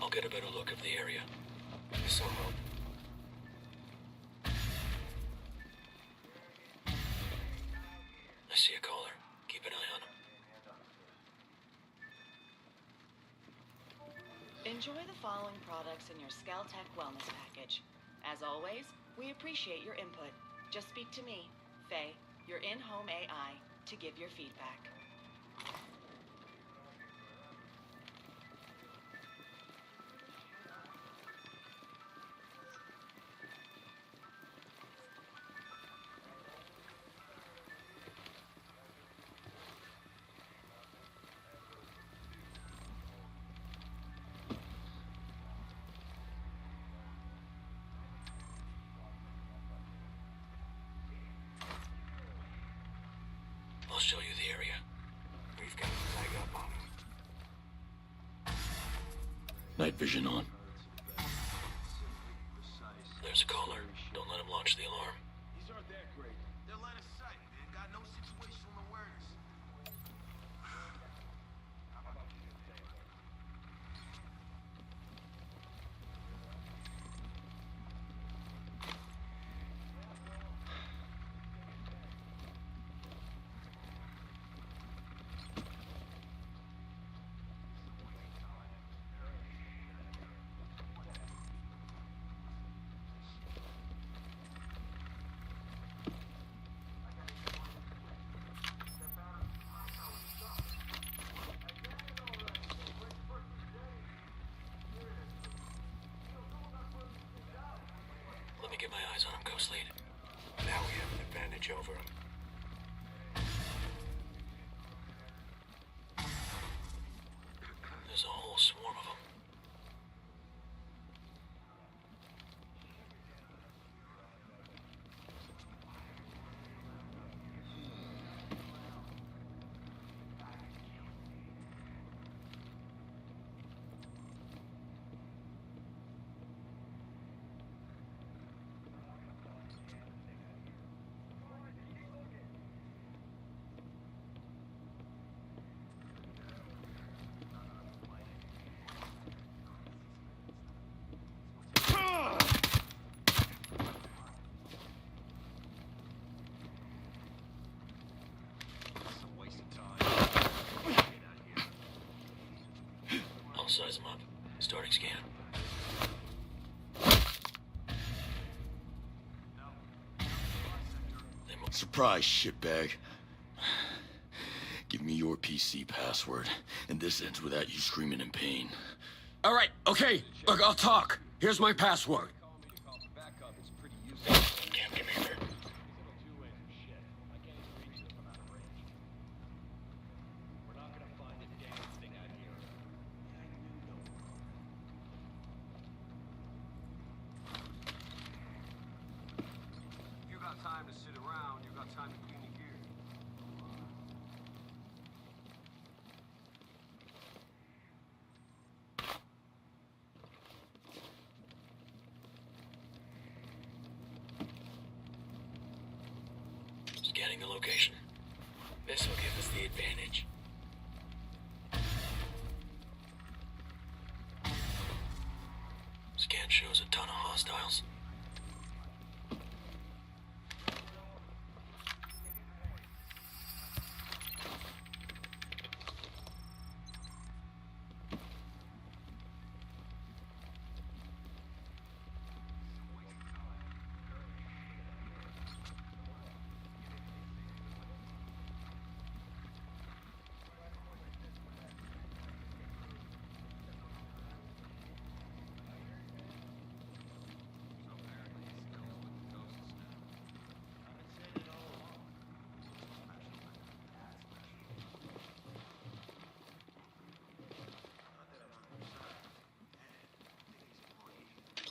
I'll get a better look of the area. So help. Enjoy the following products in your ScalTech Wellness Package. As always, we appreciate your input. Just speak to me, Faye, your in-home AI, to give your feedback. I'll show you the area. We've got a leg up on him. Night vision on. There's a caller. Don't let him launch the alarm. These aren't that great. They're line of sight, man. Got no situational awareness. Let me get my eyes on him, Ghost Lead. Now we have an advantage over him. There's a whole swarm of them. I'll size him up. Starting scan. Surprise, shitbag. Give me your PC password, and this ends without you screaming in pain. All right, okay. Look, I'll talk. Here's my password. Camp Commander. You got time to sit around. You got time to clean your gear. Scanning the location. This will give us the advantage. Scan shows a ton of hostiles.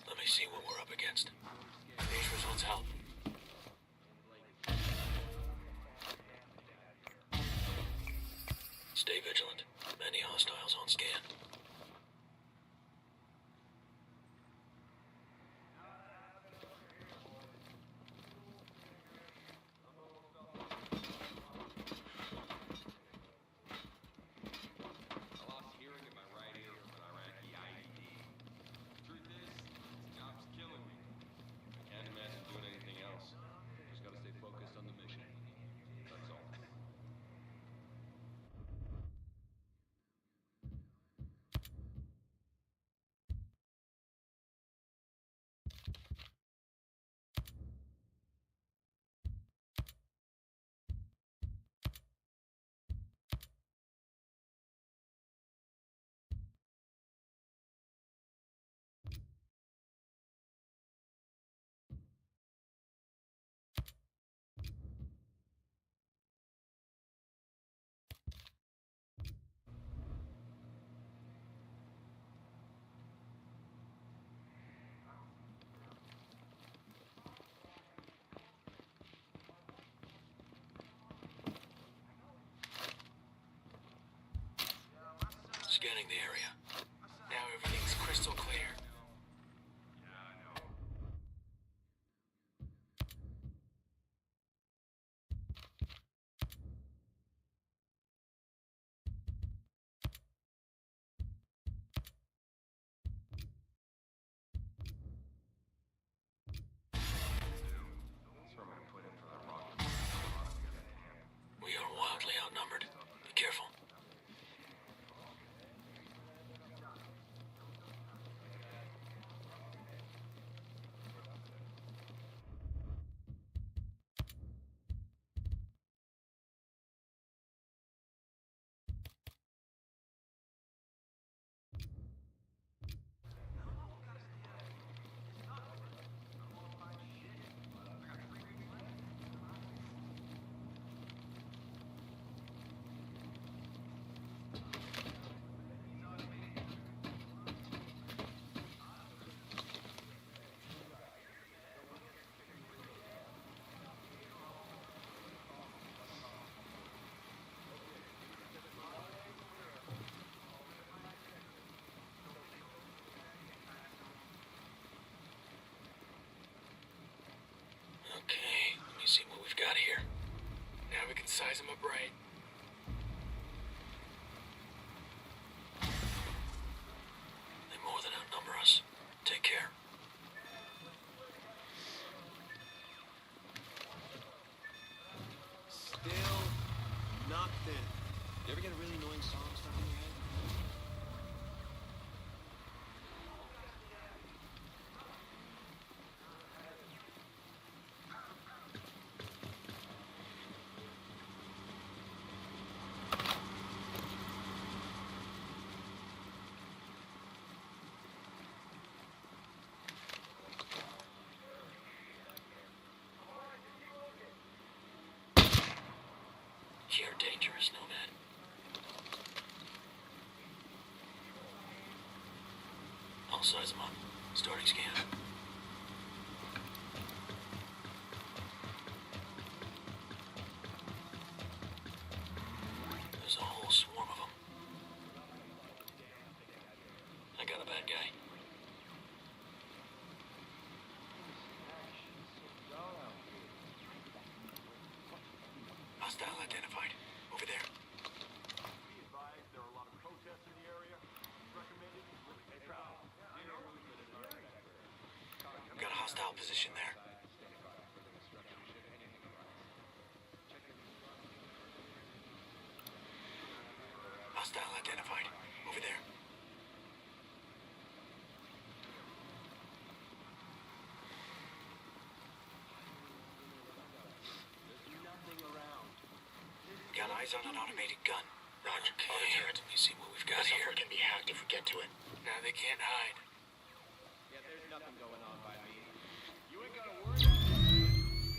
Let me see what we're up against. These results help. Stay vigilant. Many hostiles on scan. Scanning the area. Now everything's crystal clear. We are wildly outnumbered. Be careful. Okay, let me see what we've got here. Now we can size them up right. They more than outnumber us. Take care. Still nothing. You ever get a really annoying song stuck in your head? You're dangerous, Nomad. I'll size them up. Starting scan. There's a whole swarm of them. I got a bad guy. Hostile identified. Over there. Got a hostile position there. Hostile identified. Over there. Got eyes on an automated gun. Roger, okay. Let me see what we've got here. Software can be hacked if we get to it. Now they can't hide. Yeah, there's nothing going on by me. You ain't gotta worry.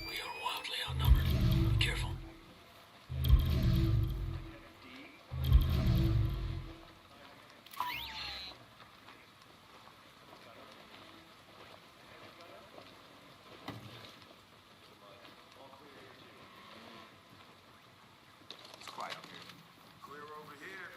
We are wildly outnumbered. Be careful. It's quiet up here. Clear over here.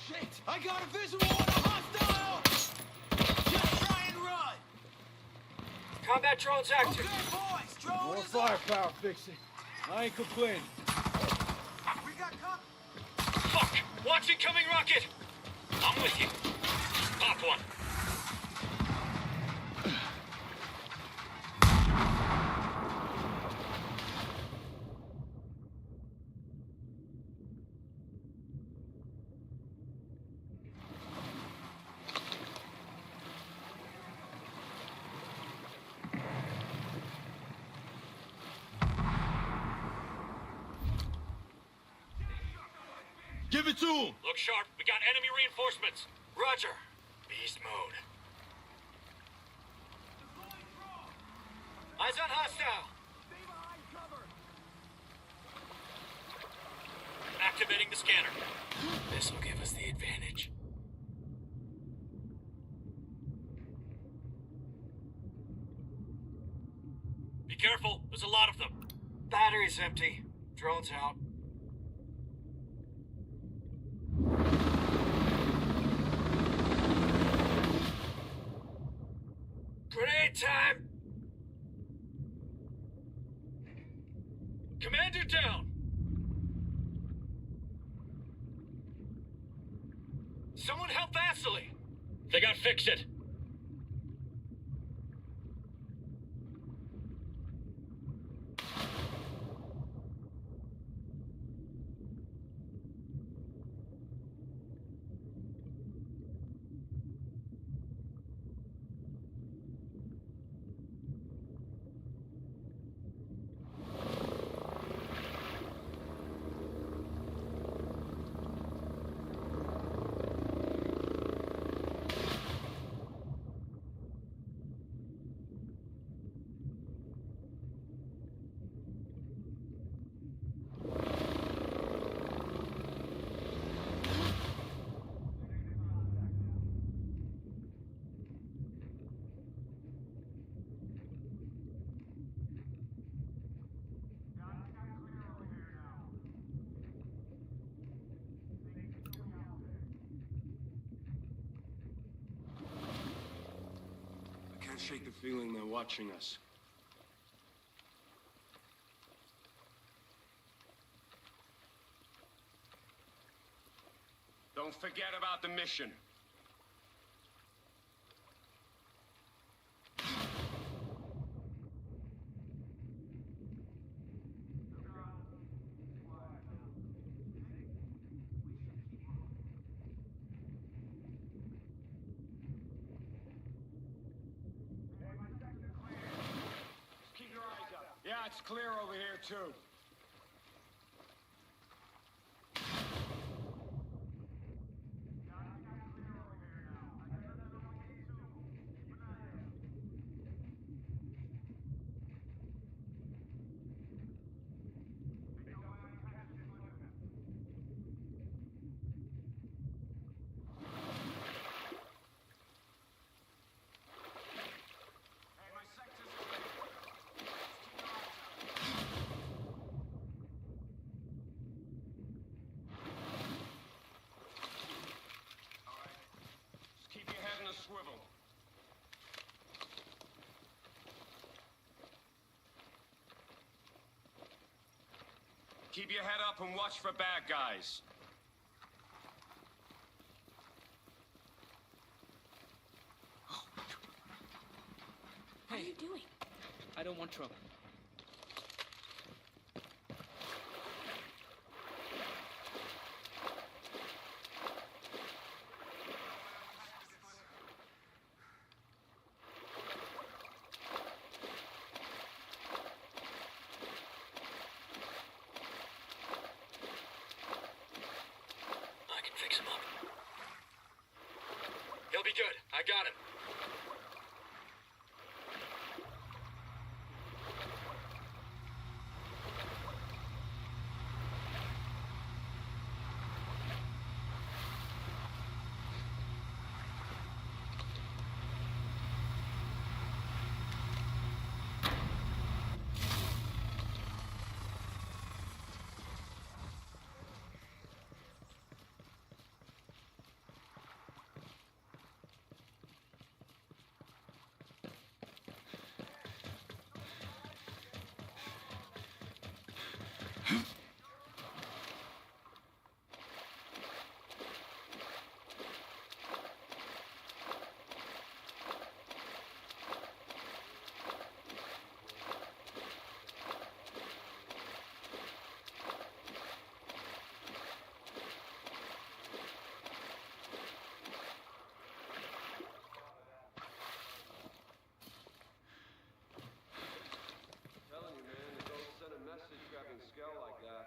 Shit! I got a visual on a hostile! Just try and run! Combat drones active. Okay, boys, drone More is firepower fixing. I ain't complaining. We got company. Fuck! Watch incoming rocket! I'm with you. Pop one. Give it to him! Look sharp. We got enemy reinforcements. Roger. Beast mode. Eyes on hostile. Activating the scanner. This will give us the advantage. Be careful. There's a lot of them. Battery's empty. Drone's out. Grenade time! Commander down! Someone help Vasily! They got fixed it. I can't shake the feeling they're watching us. Don't forget about the mission. Keep your eyes up. Yeah, it's clear over here, too. Swivel. Keep your head up and watch for bad guys. What are you doing? I don't want trouble. Fix him up. He'll be good. I got him. Telling you, man, don't send a message grabbing Skell like that.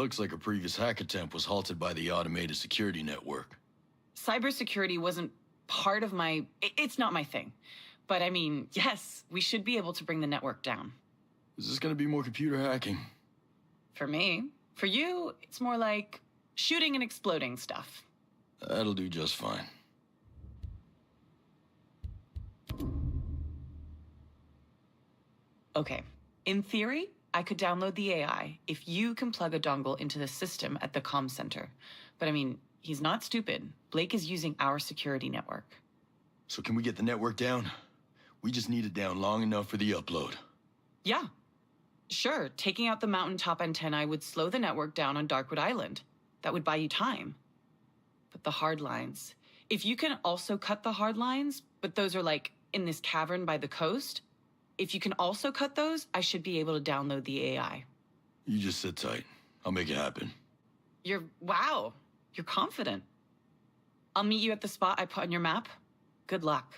looks like a previous hack attempt was halted by the automated security network. Cybersecurity wasn't part of my... It's not my thing. But I mean, yes, we should be able to bring the network down. Is this gonna be more computer hacking? For me. For you, it's more like shooting and exploding stuff. That'll do just fine. Okay. In theory, I could download the AI if you can plug a dongle into the system at the comm center. But I mean, he's not stupid. Blake is using our security network. So can we get the network down? We just need it down long enough for the upload. Yeah. Sure, taking out the mountaintop antennae would slow the network down on Darkwood Island. That would buy you time. But the hard lines. If you can also cut the hard lines, but those are like in this cavern by the coast, if you can also cut those, I should be able to download the AI. You just sit tight. I'll make it happen. Wow, you're confident. I'll meet you at the spot I put on your map. Good luck.